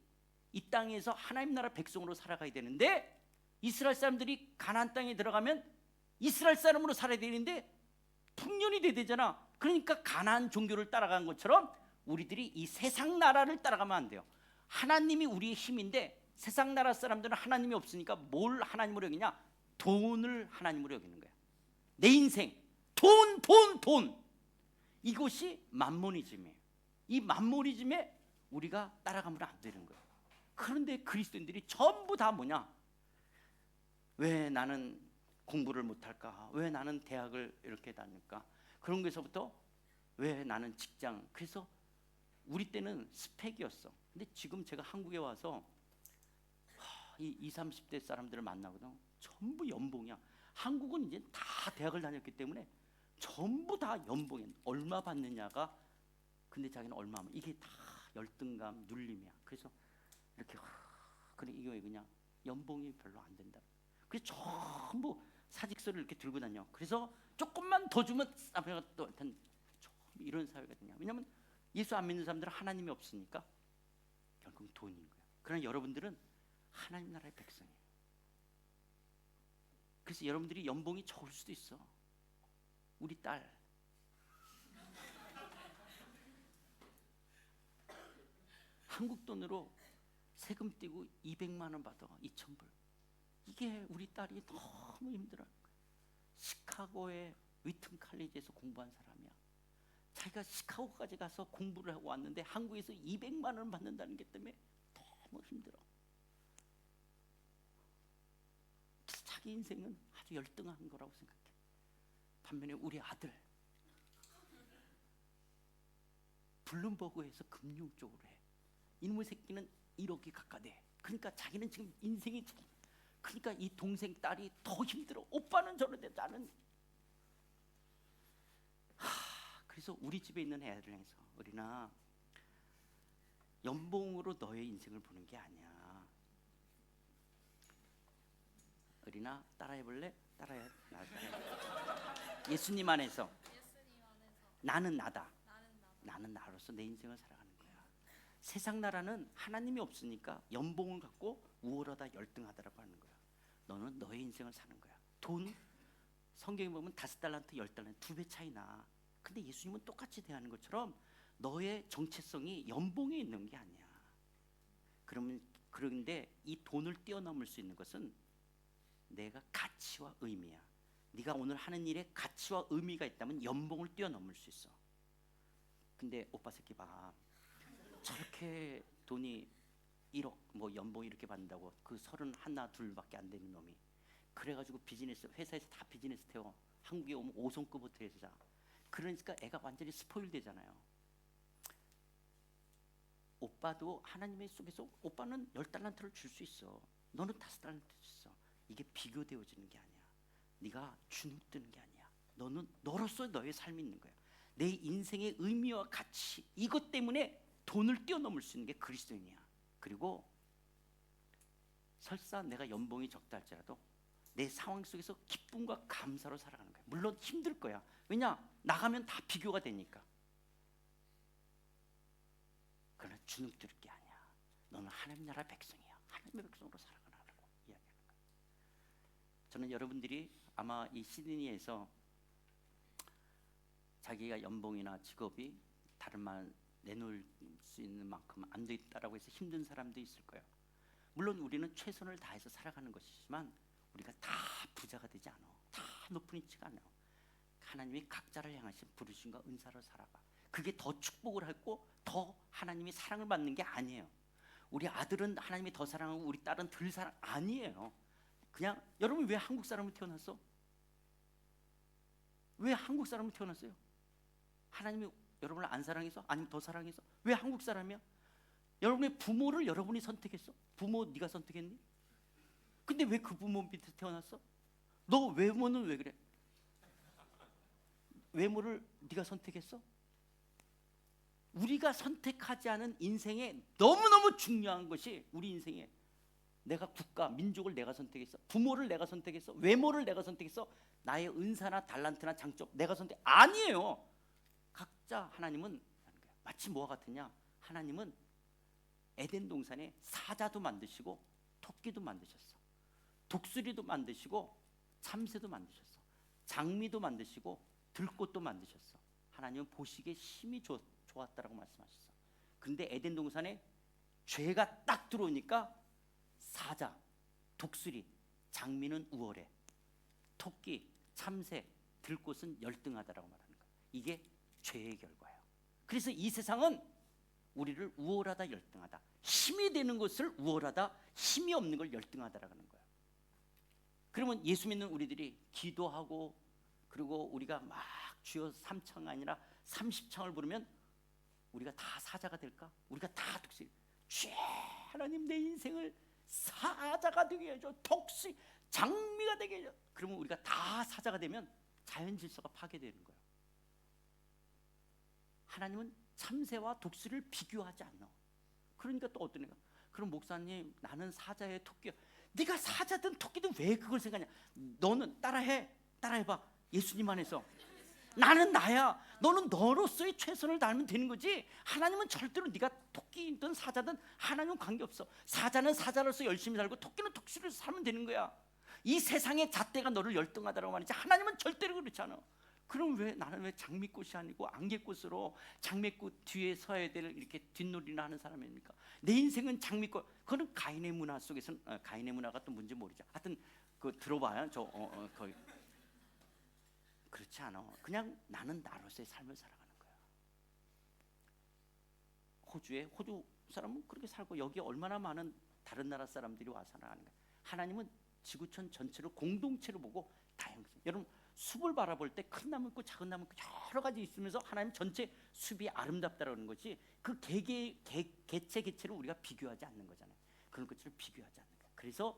이 땅에서 하나님 나라 백성으로 살아가야 되는데, 이스라엘 사람들이 가나안 땅에 들어가면 이스라엘 사람으로 살아야 되는데 풍년이 돼야 되잖아. 그러니까 가나안 종교를 따라간 것처럼 우리들이 이 세상 나라를 따라가면 안 돼요. 하나님이 우리의 힘인데 세상 나라 사람들은 하나님이 없으니까 뭘 하나님으로 여기냐? 돈을 하나님으로 여기는 거야. 내 인생, 돈. 이것이 만모니즘이에요. 이 만모니즘에 우리가 따라가면 안 되는 거예요. 그런데 그리스도인들이 전부 다 뭐냐? 왜 나는 공부를 못할까? 왜 나는 대학을 이렇게 다닐까? 그런 것에서부터 왜 나는 직장? 그래서 우리 때는 스펙이었어. 근데 지금 제가 한국에 와서 이 20, 30대 사람들을 만나거든. 전부 연봉이야. 한국은 이제 다 대학을 다녔기 때문에 전부 다 연봉이 얼마 받느냐가, 근데 자기는 얼마 하면 이게 다 열등감, 눌림이야. 그래서 이렇게 그래, 이거 그냥 연봉이 별로 안 된다. 그래서 전부 사직서를 이렇게 들고 다녀. 그래서 조금만 더 주면 사회가 또 이런 사회가 되냐. 왜냐하면 예수 안 믿는 사람들은 하나님이 없으니까 결국 돈인 거야. 그러나 여러분들은 하나님 나라의 백성이에요. 그래서 여러분들이 연봉이 적을 수도 있어. 우리 딸 한국 돈으로 세금 떼고 200만 원 받아. 2,000불. 이게 우리 딸이 너무 힘들어. 시카고의 위튼 칼리지에서 공부한 사람이야. 자기가 시카고까지 가서 공부를 하고 왔는데 한국에서 200만 원 받는다는 게 때문에 너무 힘들어. 자기 인생은 아주 열등한 거라고 생각해. 반면에 우리 아들 블룸버그에서 금융 쪽으로 해. 이놈의 새끼는 1억이 가까대. 그러니까 자기는 지금 인생이, 그러니까 이 동생 딸이 더 힘들어. 오빠는 저런데 나는. 그래서 우리 집에 있는 애들 향해서 우리나 연봉으로 너의 인생을 보는 게 아니야. 우리나 따라해볼래? 따라해. 예수님 안에서 나는 나다. 나는 나로서 내 인생을 살아가는 거야. 세상 나라는 하나님이 없으니까 연봉을 갖고 우월하다, 열등하다라고 하는 거야. 너는 너의 인생을 사는 거야. 돈, 성경에 보면 5달란트, 10달란트 2배 차이 나. 근데 예수님은 똑같이 대하는 것처럼 너의 정체성이 연봉에 있는 게 아니야. 그런데 이 돈을 뛰어넘을 수 있는 것은 내가 가치와 의미야. 네가 오늘 하는 일에 가치와 의미가 있다면 연봉을 뛰어넘을 수 있어. 근데 오빠 새끼 봐. 저렇게 돈이 1억 뭐 연봉 이렇게 받는다고, 그 31, 2밖에 안 되는 놈이 그래가지고 비즈니스 회사에서 다 비즈니스 태워. 한국에 오면 5성급 호텔에서 자. 그러니까 애가 완전히 스포일 되잖아요. 오빠도 하나님의 속에서 오빠는 10달란트를 줄 수 있어. 너는 5달란트 줄 수 있어. 이게 비교되어지는 게 아니야. 네가 주눅드는 게 아니야. 너는 너로서 너의 삶이 있는 거야. 내 인생의 의미와 가치, 이것 때문에 돈을 뛰어넘을 수 있는 게 그리스도인이야. 그리고 설사 내가 연봉이 적다 할지라도 내 상황 속에서 기쁨과 감사로 살아가는 거야. 물론 힘들 거야. 왜냐? 나가면 다 비교가 되니까. 그러나 주눅들 게 아니야. 너는 하나님 나라 백성이야. 하나님의 백성으로 살아가라고 이야기하는 거야. 저는 여러분들이 아마 이 시드니에서 자기가 연봉이나 직업이 다른 말 내놓을 수 있는 만큼 안 됐다라고 해서 힘든 사람도 있을 거예요. 물론 우리는 최선을 다해서 살아가는 것이지만 우리가 다 부자가 되지 않아. 다 높은 위치가 않아. 하나님이 각자를 향하신 부르심과 은사로 살아가. 그게 더 축복을 하고 더 하나님이 사랑을 받는 게 아니에요. 우리 아들은 하나님이 더 사랑하고 우리 딸은 덜 사랑, 아니에요. 그냥 여러분 왜 한국 사람으로 태어났어? 왜 한국 사람으로 태어났어요? 하나님이 여러분을 안 사랑해서? 아니면 더 사랑해서? 왜 한국 사람이야? 여러분의 부모를 여러분이 선택했어? 부모 네가 선택했니? 근데 왜 그 부모 밑에 태어났어? 너 외모는 왜 그래? 외모를 네가 선택했어? 우리가 선택하지 않은 인생에 너무너무 중요한 것이 우리 인생에 내가 국가, 민족을 내가 선택했어? 부모를 내가 선택했어? 외모를 내가 선택했어? 나의 은사나 달란트나 장점 내가 선택? 아니에요. 각자 하나님은 마치 뭐와 같으냐? 하나님은 에덴 동산에 사자도 만드시고 토끼도 만드셨어. 독수리도 만드시고 참새도 만드셨어. 장미도 만드시고 들꽃도 만드셨어. 하나님은 보시기에 힘이 좋았다라고 말씀하셨어. 근데 에덴 동산에 죄가 딱 들어오니까 사자, 독수리, 장미는 우월해. 토끼, 참새, 들꽃은 열등하다라고 말하는 거야. 이게 죄의 결과예요. 그래서 이 세상은 우리를 우월하다, 열등하다, 힘이 되는 것을 우월하다, 힘이 없는 걸 열등하다라고 하는 거야. 그러면 예수 믿는 우리들이 기도하고 그리고 우리가 막 주여 3창 아니라 30창을 부르면 우리가 다 사자가 될까? 우리가 다 독수리. 주여 하나님 내 인생을 사자가 되게 해줘. 독수리, 장미가 되게 해줘. 그러면 우리가 다 사자가 되면 자연 질서가 파괴되는 거예요. 하나님은 참새와 독수리를 비교하지 않아. 그러니까 또 어떤 애가 그럼 목사님 나는 사자의 토끼야. 네가 사자든 토끼든 왜 그걸 생각하냐? 너는 따라해봐. 예수님 안에서 나는 나야. 너는 너로서의 최선을 다하면 되는 거지. 하나님은 절대로 네가 토끼든 사자든 하나님은 관계없어. 사자는 사자로서 열심히 살고 토끼는 독수리로서 살면 되는 거야. 이 세상의 잣대가 너를 열등하다고 말이지 하나님은 절대로 그렇지 않아. 그럼 왜 나는 왜 장미꽃이 아니고 안개꽃으로 장미꽃 뒤에 서야 될 이렇게 뒷놀이를 하는 사람입니까? 내 인생은 장미꽃. 그거는 가인의 문화 속에서는 가인의 문화가 또 뭔지 모르죠. 하여튼 그 들어봐요. 거의 그렇지 않아. 그냥 나는 나로서의 삶을 살아가는 거야. 호주 사람은 그렇게 살고 여기 얼마나 많은 다른 나라 사람들이 와서 살아가는 거야. 하나님은 지구촌 전체를 공동체로 보고 다양성. 여러분 숲을 바라볼 때 큰 나무 있고 작은 나무 있고 여러 가지 있으면서 하나님 전체 숲이 아름답다라는 거지. 그 개체를 우리가 비교하지 않는 거잖아요. 그런 것들을 비교하지 않는 거야. 그래서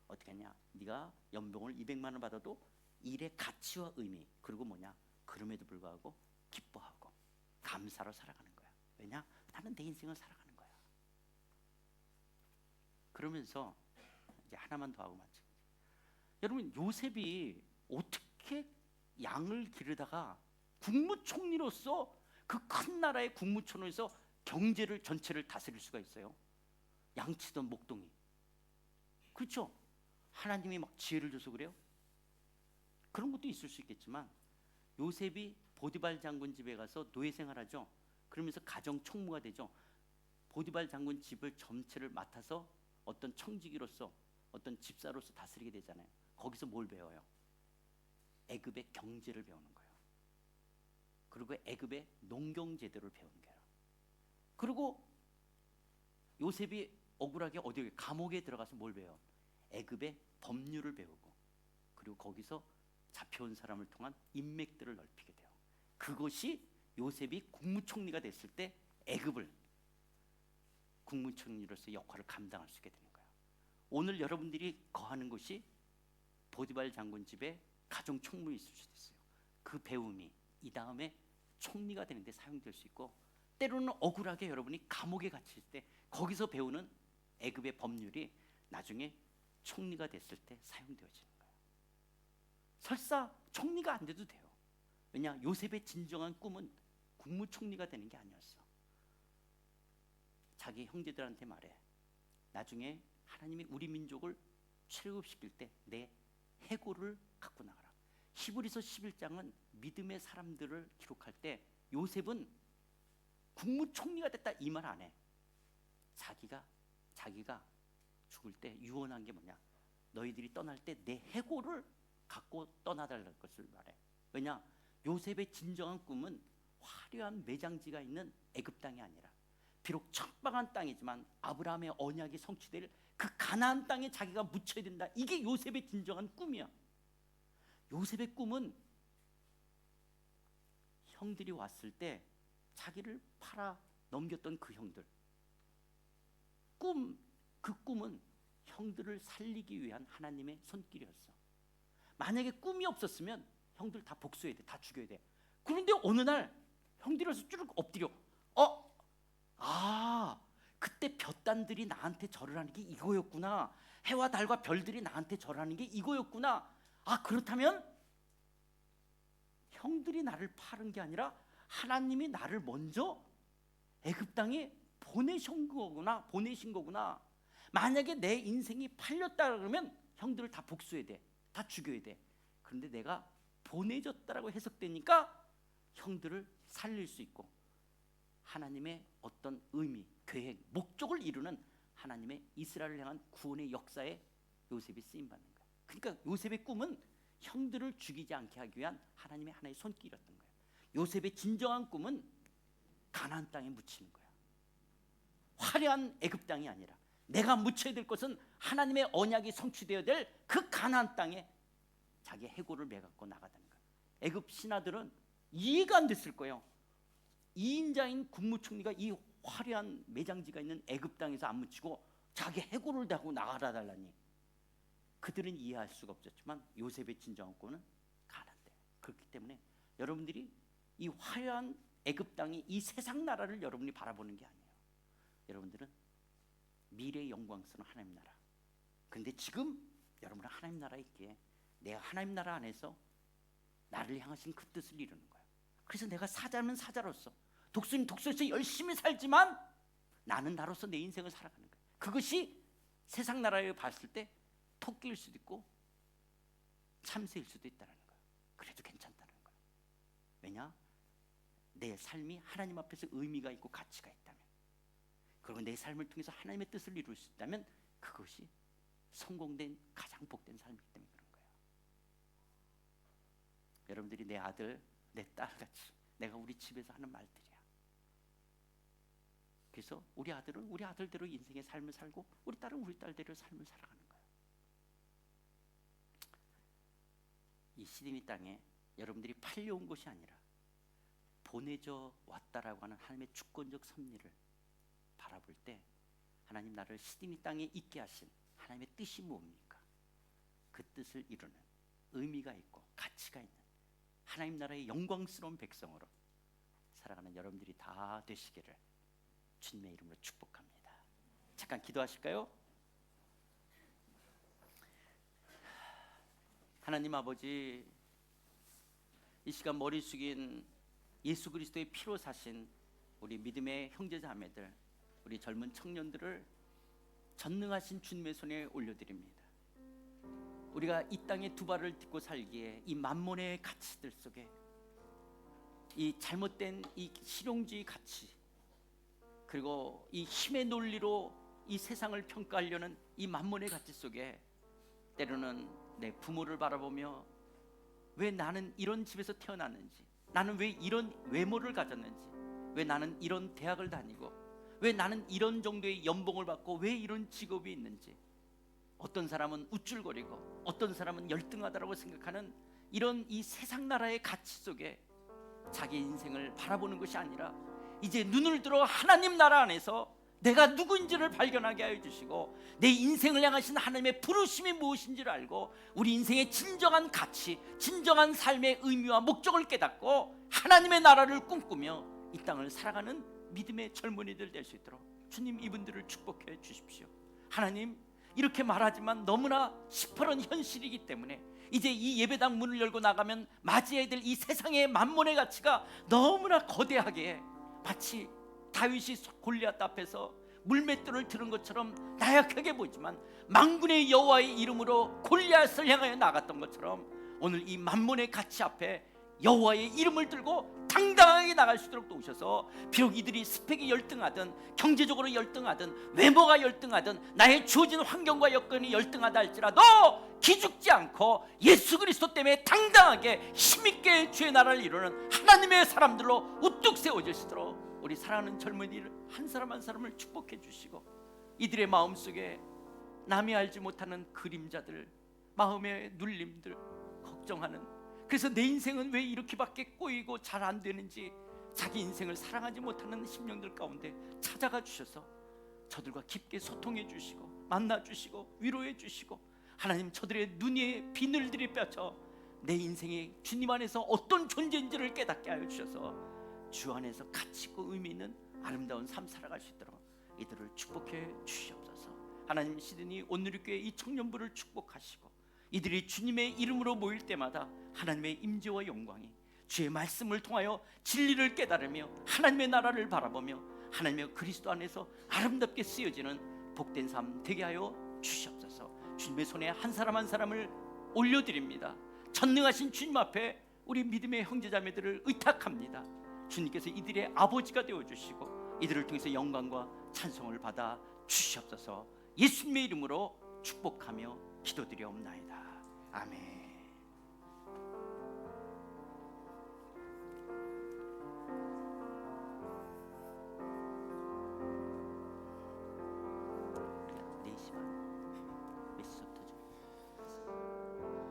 어떻게 하냐? 네가 연봉을 200만 원 받아도 일의 가치와 의미 그리고 뭐냐? 그럼에도 불구하고 기뻐하고 감사로 살아가는 거야. 왜냐? 나는 내 인생을 살아가는 거야. 그러면서 이제 하나만 더 하고 마치. 여러분 요셉이 어떻게 양을 기르다가 국무총리로서 그 큰 나라의 국무총리로서 경제를 전체를 다스릴 수가 있어요? 양치던 목동이. 그렇죠? 하나님이 막 지혜를 줘서 그래요? 그런 것도 있을 수 있겠지만 요셉이 보디발 장군 집에 가서 노예 생활하죠. 그러면서 가정 총무가 되죠. 보디발 장군 집을 전체를 맡아서 어떤 청지기로서 어떤 집사로서 다스리게 되잖아요. 거기서 뭘 배워요? 애굽의 경제를 배우는 거예요. 그리고 애굽의 농경 제도를 배우는 거예요. 그리고 요셉이 억울하게 어디 감옥에 들어가서 뭘 배워요? 애굽의 법률을 배우고 그리고 거기서 잡혀온 사람을 통한 인맥들을 넓히게 돼요. 그것이 요셉이 국무총리가 됐을 때 애굽을 국무총리로서 역할을 감당할 수 있게 되는 거예요. 오늘 여러분들이 거하는 곳이 보디발 장군 집에 가정 총무일 수도 있어요. 그 배움이 이 다음에 총리가 되는데 사용될 수 있고, 때로는 억울하게 여러분이 감옥에 갇힐 때 거기서 배우는 애굽의 법률이 나중에 총리가 됐을 때 사용되어지는 거예요. 설사 총리가 안 돼도 돼요. 왜냐, 요셉의 진정한 꿈은 국무총리가 되는 게 아니었어. 자기 형제들한테 말해. 나중에 하나님이 우리 민족을 출애굽시킬 때 내 해골을 갖고 나가라. 히브리서 11장은 믿음의 사람들을 기록할 때 요셉은 국무총리가 됐다 이 말 안 해. 자기가 죽을 때 유언한 게 뭐냐, 너희들이 떠날 때 내 해골을 갖고 떠나달라는 것을 말해. 왜냐, 요셉의 진정한 꿈은 화려한 매장지가 있는 애굽 땅이 아니라 비록 척박한 땅이지만 아브라함의 언약이 성취될 그 가나안 땅에 자기가 묻혀야 된다. 이게 요셉의 진정한 꿈이야. 요셉의 꿈은 형들이 왔을 때 자기를 팔아 넘겼던 그 형들, 그 꿈은 형들을 살리기 위한 하나님의 손길이었어. 만약에 꿈이 없었으면 형들 다 복수해야 돼, 다 죽여야 돼. 그런데 어느 날 형들에서 쭉 엎드려. 그때 볕단들이 나한테 절을 하는 게 이거였구나. 해와 달과 별들이 나한테 절하는 게 이거였구나. 그렇다면 형들이 나를 파는 게 아니라 하나님이 나를 먼저 애굽 땅에 보내신 거구나. 만약에 내 인생이 팔렸다 그러면 형들을 다 복수해야 돼, 다 죽여야 돼. 그런데 내가 보내졌다라고 해석되니까 형들을 살릴 수 있고 하나님의 어떤 의미, 계획, 목적을 이루는 하나님의 이스라엘을 향한 구원의 역사에 요셉이 쓰임받는 거예요. 그러니까 요셉의 꿈은 형들을 죽이지 않게 하기 위한 하나님의 하나의 손길이었던 거예요. 요셉의 진정한 꿈은 가나안 땅에 묻히는 거예요. 화려한 애굽 땅이 아니라 내가 묻혀야 될 것은 하나님의 언약이 성취되어야 될 그 가나안 땅에 자기 해골을 매갖고 나가다는 거예요. 애굽 신하들은 이해가 안 됐을 거예요. 2인자인 국무총리가 이 화려한 매장지가 있는 애굽 땅에서 안 묻히고 자기 해골을 대고 나가라 달라니. 그들은 이해할 수가 없었지만 요셉의 진정한 꿈은 가나안 땅. 그렇기 때문에 여러분들이 이 화려한 애굽 땅이 이 세상 나라를 여러분이 바라보는 게 아니에요. 여러분들은 미래의 영광스러운 하나님 나라. 그런데 지금 여러분은 하나님 나라에 있기에 내가 하나님 나라 안에서 나를 향하신 그 뜻을 이루는 거예요. 그래서 내가 사자는 사자로서, 독수리는 독수리로서 열심히 살지만 나는 나로서 내 인생을 살아가는 거예요. 그것이 세상 나라에 봤을 때 토끼일 수도 있고 참새일 수도 있다는 거예요. 그래도 괜찮다는 거예요. 왜냐? 내 삶이 하나님 앞에서 의미가 있고 가치가 있다면, 그리고 내 삶을 통해서 하나님의 뜻을 이룰 수 있다면 그것이 성공된 가장 복된 삶이기 때문에 그런 거예요. 여러분들이 내 아들, 내 딸같이 내가 우리 집에서 하는 말들이야. 그래서 우리 아들은 우리 아들대로 인생의 삶을 살고 우리 딸은 우리 딸대로 삶을 살아가는 거예요. 이 시드니 땅에 여러분들이 팔려온 것이 아니라 보내져 왔다라고 하는 하나님의 주권적 섭리를 바라볼 때 하나님 나를 시드니 땅에 있게 하신 하나님의 뜻이 뭡니까? 그 뜻을 이루는 의미가 있고 가치가 있는 하나님 나라의 영광스러운 백성으로 살아가는 여러분들이 다 되시기를 주님의 이름으로 축복합니다. 잠깐 기도하실까요? 하나님 아버지, 이 시간 머리 숙인 예수 그리스도의 피로 사신 우리 믿음의 형제자매들, 우리 젊은 청년들을 전능하신 주님의 손에 올려드립니다. 우리가 이 땅에 두 발을 딛고 살기에 이 만몬의 가치들 속에 이 잘못된 이 실용주의 가치, 그리고 이 힘의 논리로 이 세상을 평가하려는 이 만몬의 가치 속에 때로는 내 부모를 바라보며 왜 나는 이런 집에서 태어났는지, 나는 왜 이런 외모를 가졌는지, 왜 나는 이런 대학을 다니고, 왜 나는 이런 정도의 연봉을 받고 왜 이런 직업이 있는지, 어떤 사람은 우쭐거리고 어떤 사람은 열등하다라고 생각하는 이런 이 세상 나라의 가치 속에 자기 인생을 바라보는 것이 아니라 이제 눈을 들어 하나님 나라 안에서 내가 누구인지를 발견하게 하여 주시고 내 인생을 향하신 하나님의 부르심이 무엇인지를 알고 우리 인생의 진정한 가치, 진정한 삶의 의미와 목적을 깨닫고 하나님의 나라를 꿈꾸며 이 땅을 살아가는 믿음의 젊은이들 될 수 있도록 주님 이분들을 축복해 주십시오. 하나님, 이렇게 말하지만 너무나 시퍼런 현실이기 때문에 이제 이 예배당 문을 열고 나가면 맞이해야 될 이 세상의 만몬의 가치가 너무나 거대하게 마치 다윗이 골리앗 앞에서 물맷돌을 들은 것처럼 나약하게 보이지만 만군의 여호와의 이름으로 골리앗을 향하여 나갔던 것처럼 오늘 이 만몬의 가치 앞에 여호와의 이름을 들고 당당하게 나갈 수 있도록 도우셔서 비록 이들이 스펙이 열등하든 경제적으로 열등하든 외모가 열등하든 나의 주어진 환경과 여건이 열등하다 할지라도 기죽지 않고 예수 그리스도 때문에 당당하게 힘있게 주의 나라를 이루는 하나님의 사람들로 우뚝 세워질 수 있도록 우리 사랑하는 젊은이를 한 사람 한 사람을 축복해 주시고 이들의 마음속에 남이 알지 못하는 그림자들, 마음의 눌림들, 걱정하는, 그래서 내 인생은 왜 이렇게밖에 꼬이고 잘 안 되는지 자기 인생을 사랑하지 못하는 심령들 가운데 찾아가 주셔서 저들과 깊게 소통해 주시고 만나 주시고 위로해 주시고 하나님 저들의 눈에 비늘들이 펴져 내 인생이 주님 안에서 어떤 존재인지를 깨닫게 하여 주셔서 주 안에서 가치 있고 의미 있는 아름다운 삶 살아갈 수 있도록 이들을 축복해 주시옵소서. 하나님, 시드니 온누리교회 이 청년부를 축복하시고 이들이 주님의 이름으로 모일 때마다 하나님의 임재와 영광이 주의 말씀을 통하여 진리를 깨달으며 하나님의 나라를 바라보며 하나님의 그리스도 안에서 아름답게 쓰여지는 복된 삶 되게 하여 주시옵소서. 주님의 손에 한 사람 한 사람을 올려드립니다. 전능하신 주님 앞에 우리 믿음의 형제자매들을 의탁합니다. 주님께서 이들의 아버지가 되어주시고 이들을 통해서 영광과 찬송을 받아 주시옵소서. 예수님의 이름으로 축복하며 기도드리옵나이다. 아멘.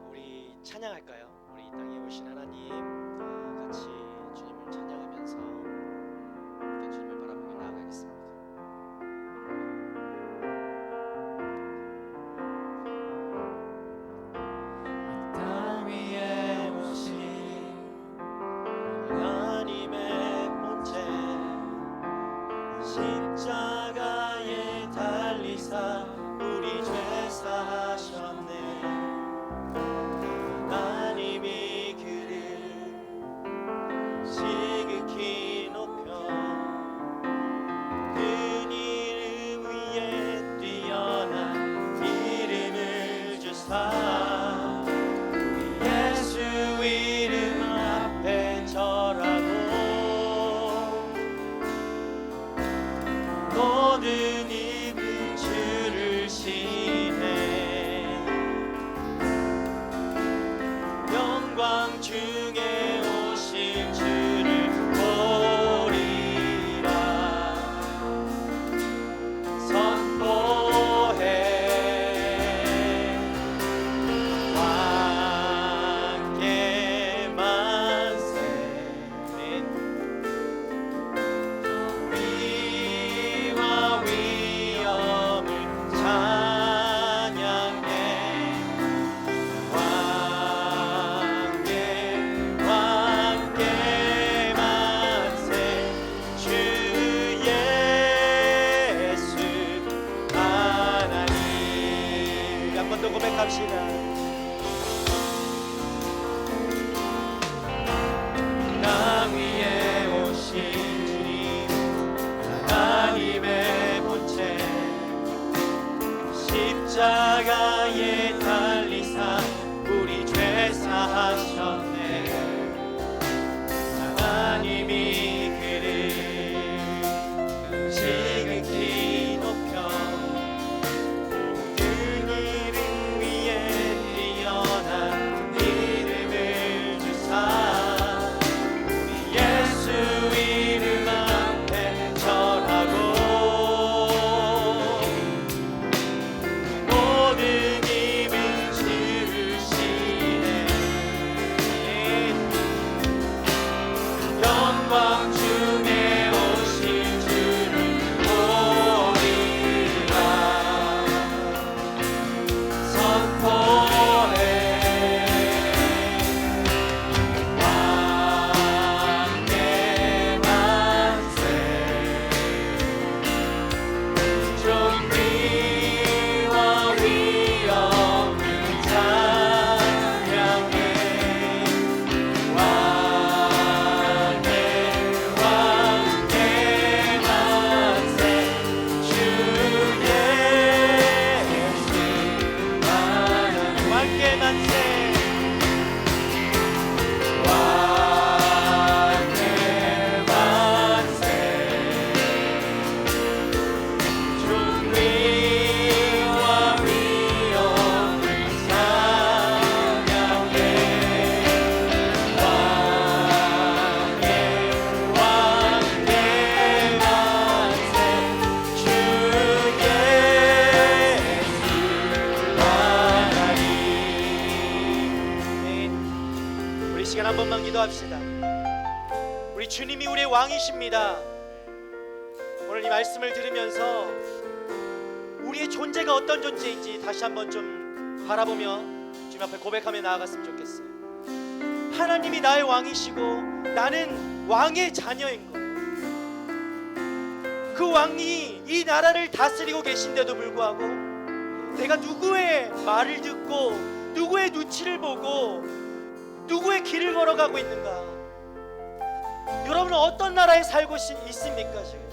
우리 찬양할까요? 우리 이 땅에 오신 하나님, 같이 주님을 찬양하면서 함께 주님을 바라보며 나아가겠습니다. 땅 위에 오신 하나님의 본체, 십자가에 달리사 우리 죄 사하셨네. 하나님이 그를 지극히 높여 그 이름 위에 뛰어난 이름을 주사 예수 이름 앞에 절하고 모든 입은 주를 시네. 영광 중에 오실 주를 보리라. 선포해 왕께 만세. 위와 위엄을 찬양해. 왕께 만세. 주 예수 하나님. 한 번 더 고백합시다. 땅 위에 오신 주님, 하나님의 본체, 십자가에 달리사 우리 죄 사하셨네. 하나님이 그를 지극히 높여 그 이름 위에 뛰어난 이름을 주사 예수 이름 앞에 절하고 모든 입은 주를 시네. 주의 만세 한 번만 기도합시다. 우리 주님이 우리의 왕이십니다. 오늘 이 말씀을 들으면서 우리의 존재가 어떤 존재인지 다시 한번 좀 바라보며 주님 앞에 고백하며 나아갔으면 좋겠어요. 하나님이 나의 왕이시고 나는 왕의 자녀인 거예요. 그 왕이 이 나라를 다스리고 계신데도 불구하고 내가 누구의 말을 듣고 누구의 눈치를 보고 누구의 길을 걸어가고 있는가? 여러분은 어떤 나라에 살고 있습니까 지금?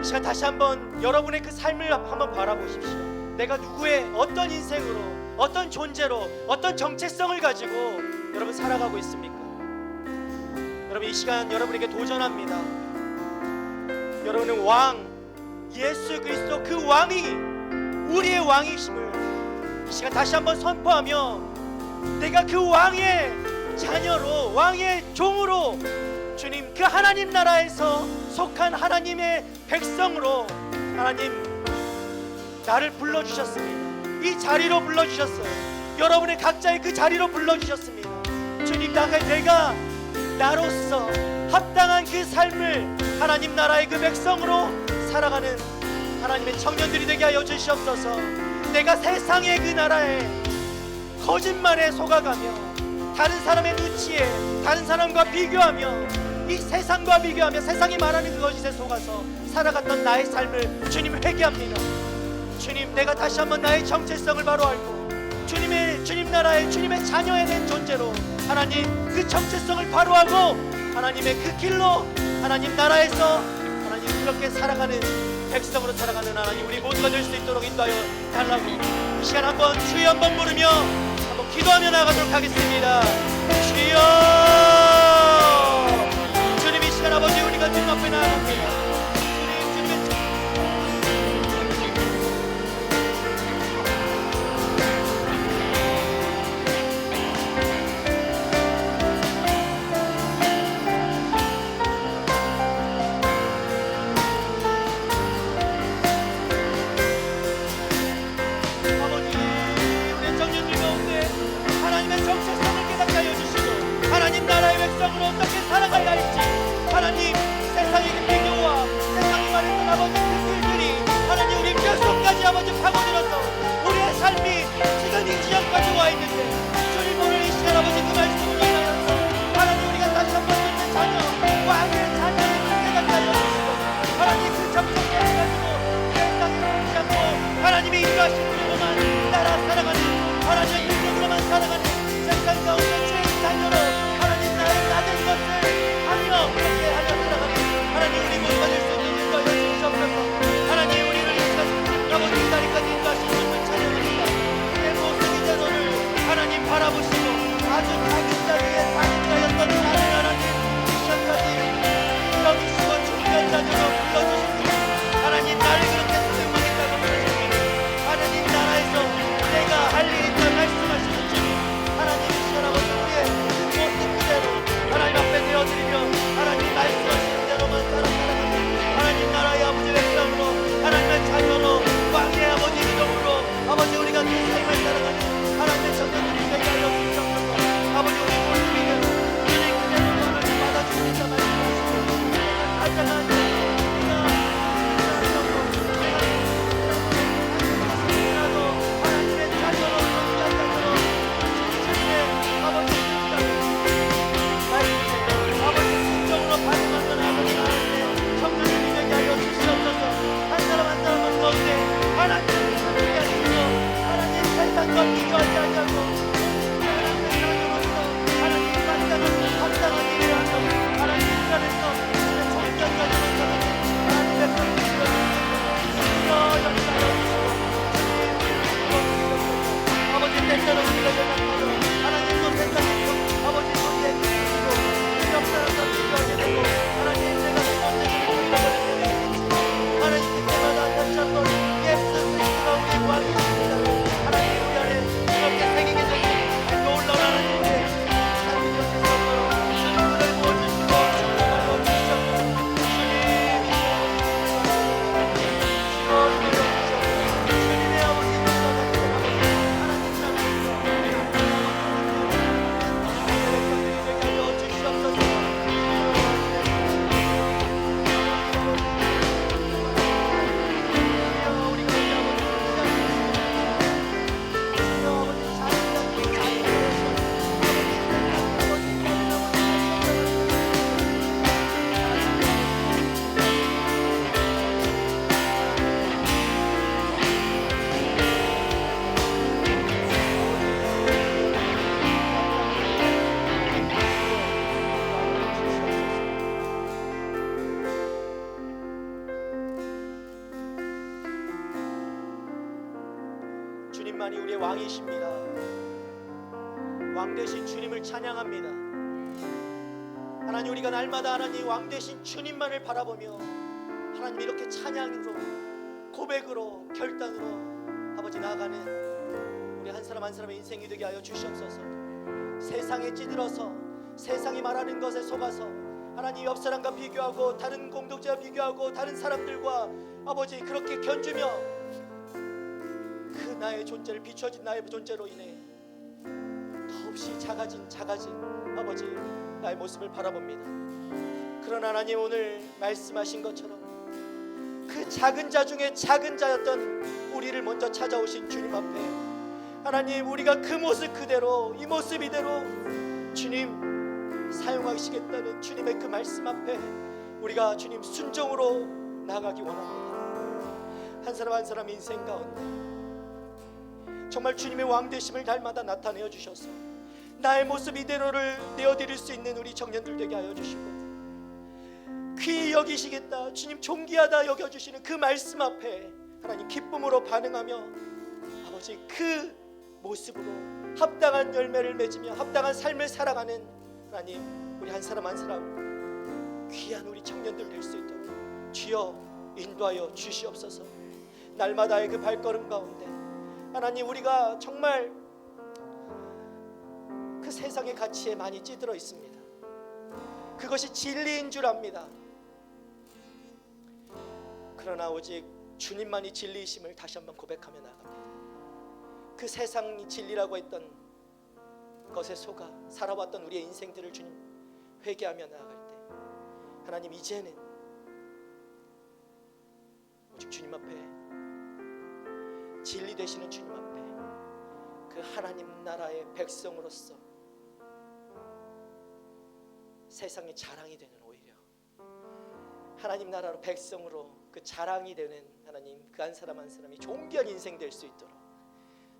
이 시간 다시 한번 여러분의 그 삶을 한번 바라보십시오. 내가 누구의 어떤 인생으로, 어떤 존재로, 어떤 정체성을 가지고 여러분 살아가고 있습니까? 여러분 이 시간 여러분에게 도전합니다. 여러분은 왕 예수 그리스도 그 왕이 우리의 왕이심을 이 시간 다시 한번 선포하며 내가 그 왕의 자녀로 왕의 종으로 주님 그 하나님 나라에서 속한 하나님의 백성으로 하나님 나를 불러주셨습니다. 이 자리로 불러주셨어요. 여러분의 각자의 그 자리로 불러주셨습니다. 주님 내가 나로서 합당한 그 삶을 하나님 나라의 그 백성으로 살아가는 하나님의 청년들이 되게 하여 주시옵소서. 내가 세상의 그 나라에 거짓말에 속아가며 다른 사람의 눈치에 다른 사람과 비교하며 이 세상과 비교하며 세상이 말하는 그 거짓에 속아서 살아갔던 나의 삶을 주님 회개합니다. 주님 내가 다시 한번 나의 정체성을 바로 알고 주님 나라의 주님의 자녀에 된 존재로 하나님 그 정체성을 바로 하고 하나님의 그 길로 하나님 나라에서 하나님 그렇게 살아가는 백성으로 살아가는 하나님 우리 모두가 될 수 있도록 인도하여 달라고 이 시간 한번 주여 한번 부르며 한번 기도하며 나가도록 하겠습니다. 주여 주님 이 시간 아버지 우리가 주님 앞에 나아갑니다. 어떻게 살아가야 할지 하나님 세상의 비교와 세상이 말했던 아버지 그 길들이 하나님 우리 뼛속까지 아버지 파고들어서 우리의 삶이 지금 이 지점까지 와 있는데 주님 오늘 이 시간 아버지 그 말씀을 인하여서 하나님 우리가 다시 한번 듣는 자녀 왕의 자녀를 깨닫게 하여 주시고 하나님 그 정성을 가지고 세상에 보지 않고 하나님의 인도하신 분으로만 따라 살아가는 하나님의 인도로만 살아가는 세상 가운데 주의 자녀로 나된 것을 하며 그렇게 하여 살아가는 하나님 우리 모두가 될 수 있는 거 여주시옵소서. 하나님 우리를 아버지 이 자리까지 인도하신 분을 찬양합니다. 내 모든 이제로를 하나님 바라보시고 아주 작은 자리에 작은 자였던 나를 하나님 이 시간까지 여기시고 중요한 자녀로 불러주십니다. 하나님 나를 그렇게 사랑하겠다고 불러주시니 하나님 나라에서 내가 할 일이 있다 말씀하시는 주님 하나님 이 시간 아버지 우리의 그 모든 그대로 하나님 앞에 내어드리며 하나님 말씀하시는 대로만 살아가는 하나님 나라의 아버지 백성으로 하나님의 자녀로 왕의 아버지 이름으로 아버지 우리가 그 삶을 살아가는 하나님의 자녀들이 되게 하여 주시옵소서. 아버지 우리 모두에게 우리 그대로 너를 받아주시자 말씀하시고 하잖아 세상과 비교하지 않냐고 하나님 감당한 일을 하며 하나님 인간에서 정결까지 만나는 하나님의 성품을 주여 역사하여 주시고 주님만이 우리의 왕이십니다. 왕 되신 주님을 찬양합니다. 하나님, 우리가 날마다 하나님 왕 되신 주님만을 바라보며 하나님 이렇게 찬양으로, 고백으로, 결단으로 아버지 나아가는 우리 한 사람 한 사람의 인생이 되게 하여 주시옵소서. 세상에 찌들어서 세상이 말하는 것에 속아서 하나님 옆 사람과 비교하고 다른 공동체와 비교하고 다른 사람들과 아버지 그렇게 견주며 그 나의 존재를, 비춰진 나의 존재로 인해 더없이 작아진 아버지 나의 모습을 바라봅니다. 그러나 하나님, 오늘 말씀하신 것처럼 그 작은 자 중에 작은 자였던 우리를 먼저 찾아오신 주님 앞에 하나님, 우리가 그 모습 그대로, 이 모습 이대로 주님 사용하시겠다는 주님의 그 말씀 앞에 우리가 주님 순종으로 나아가기 원합니다. 한 사람 한 사람 인생 가운데 정말 주님의 왕 되심을 날마다 나타내어 주셔서 나의 모습 이대로를 내어드릴 수 있는 우리 청년들 되게 하여 주시고, 귀히 여기시겠다, 주님 존귀하다 여겨주시는 그 말씀 앞에 하나님 기쁨으로 반응하며 아버지 그 모습으로 합당한 열매를 맺으며 합당한 삶을 살아가는 하나님, 우리 한 사람 한 사람 귀한 우리 청년들 될 수 있도록 주여 인도하여 주시옵소서. 날마다의 그 발걸음 가운데 하나님, 우리가 정말 그 세상의 가치에 많이 찌들어 있습니다. 그것이 진리인 줄 압니다. 그러나 오직 주님만이 진리이심을 다시 한번 고백하며 나아갑니다. 그 세상이 진리라고 했던 것에 속아 살아왔던 우리의 인생들을 주님 회개하며 나아갈 때 하나님, 이제는 오직 주님 앞에, 진리 되시는 주님 앞에 그 하나님 나라의 백성으로서 세상의 자랑이 되는, 오히려 하나님 나라로 백성으로 그 자랑이 되는 하나님, 그 한 사람 한 사람이 존귀한 인생 될 수 있도록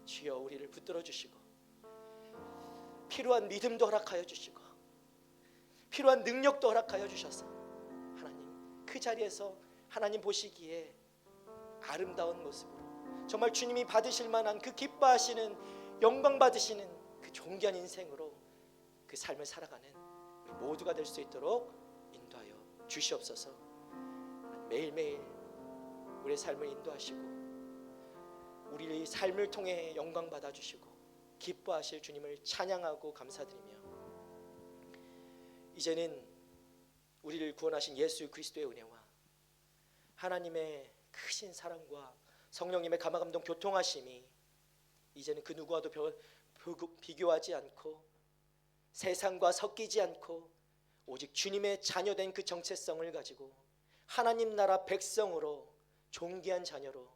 주여 우리를 붙들어 주시고 필요한 믿음도 허락하여 주시고 필요한 능력도 허락하여 주셔서 하나님 그 자리에서 하나님 보시기에 아름다운 모습으로 정말 주님이 받으실 만한 그 기뻐하시는, 영광 받으시는 그 존귀한 인생으로 그 삶을 살아가는 우리 모두가 될 수 있도록 인도하여 주시옵소서. 매일매일 우리의 삶을 인도하시고 우리의 삶을 통해 영광 받아주시고 기뻐하실 주님을 찬양하고 감사드리며, 이제는 우리를 구원하신 예수 그리스도의 은혜와 하나님의 크신 사랑과 성령님의 감화감동 교통하심이 이제는 그 누구와도 비교하지 않고 세상과 섞이지 않고 오직 주님의 자녀된 그 정체성을 가지고 하나님 나라 백성으로, 존귀한 자녀로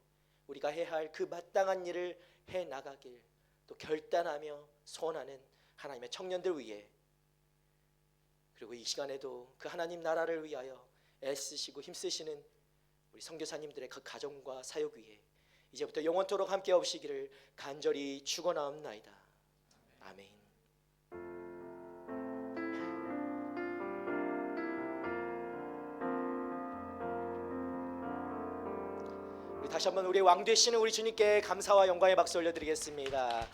우리가 해야 할 그 마땅한 일을 해 나가길 또 결단하며 소원하는 하나님의 청년들 위해, 그리고 이 시간에도 그 하나님 나라를 위하여 애쓰시고 힘쓰시는 우리 선교사님들의 그 가정과 사역 위에 이제부터 영원토록 함께 하시기를 간절히 축원하옵나이다. 아멘. 우리 다시 한번 우리의 왕 되시는 우리 주님께 감사와 영광의 박수 올려드리겠습니다.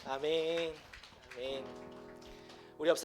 아멘. 아멘. 우리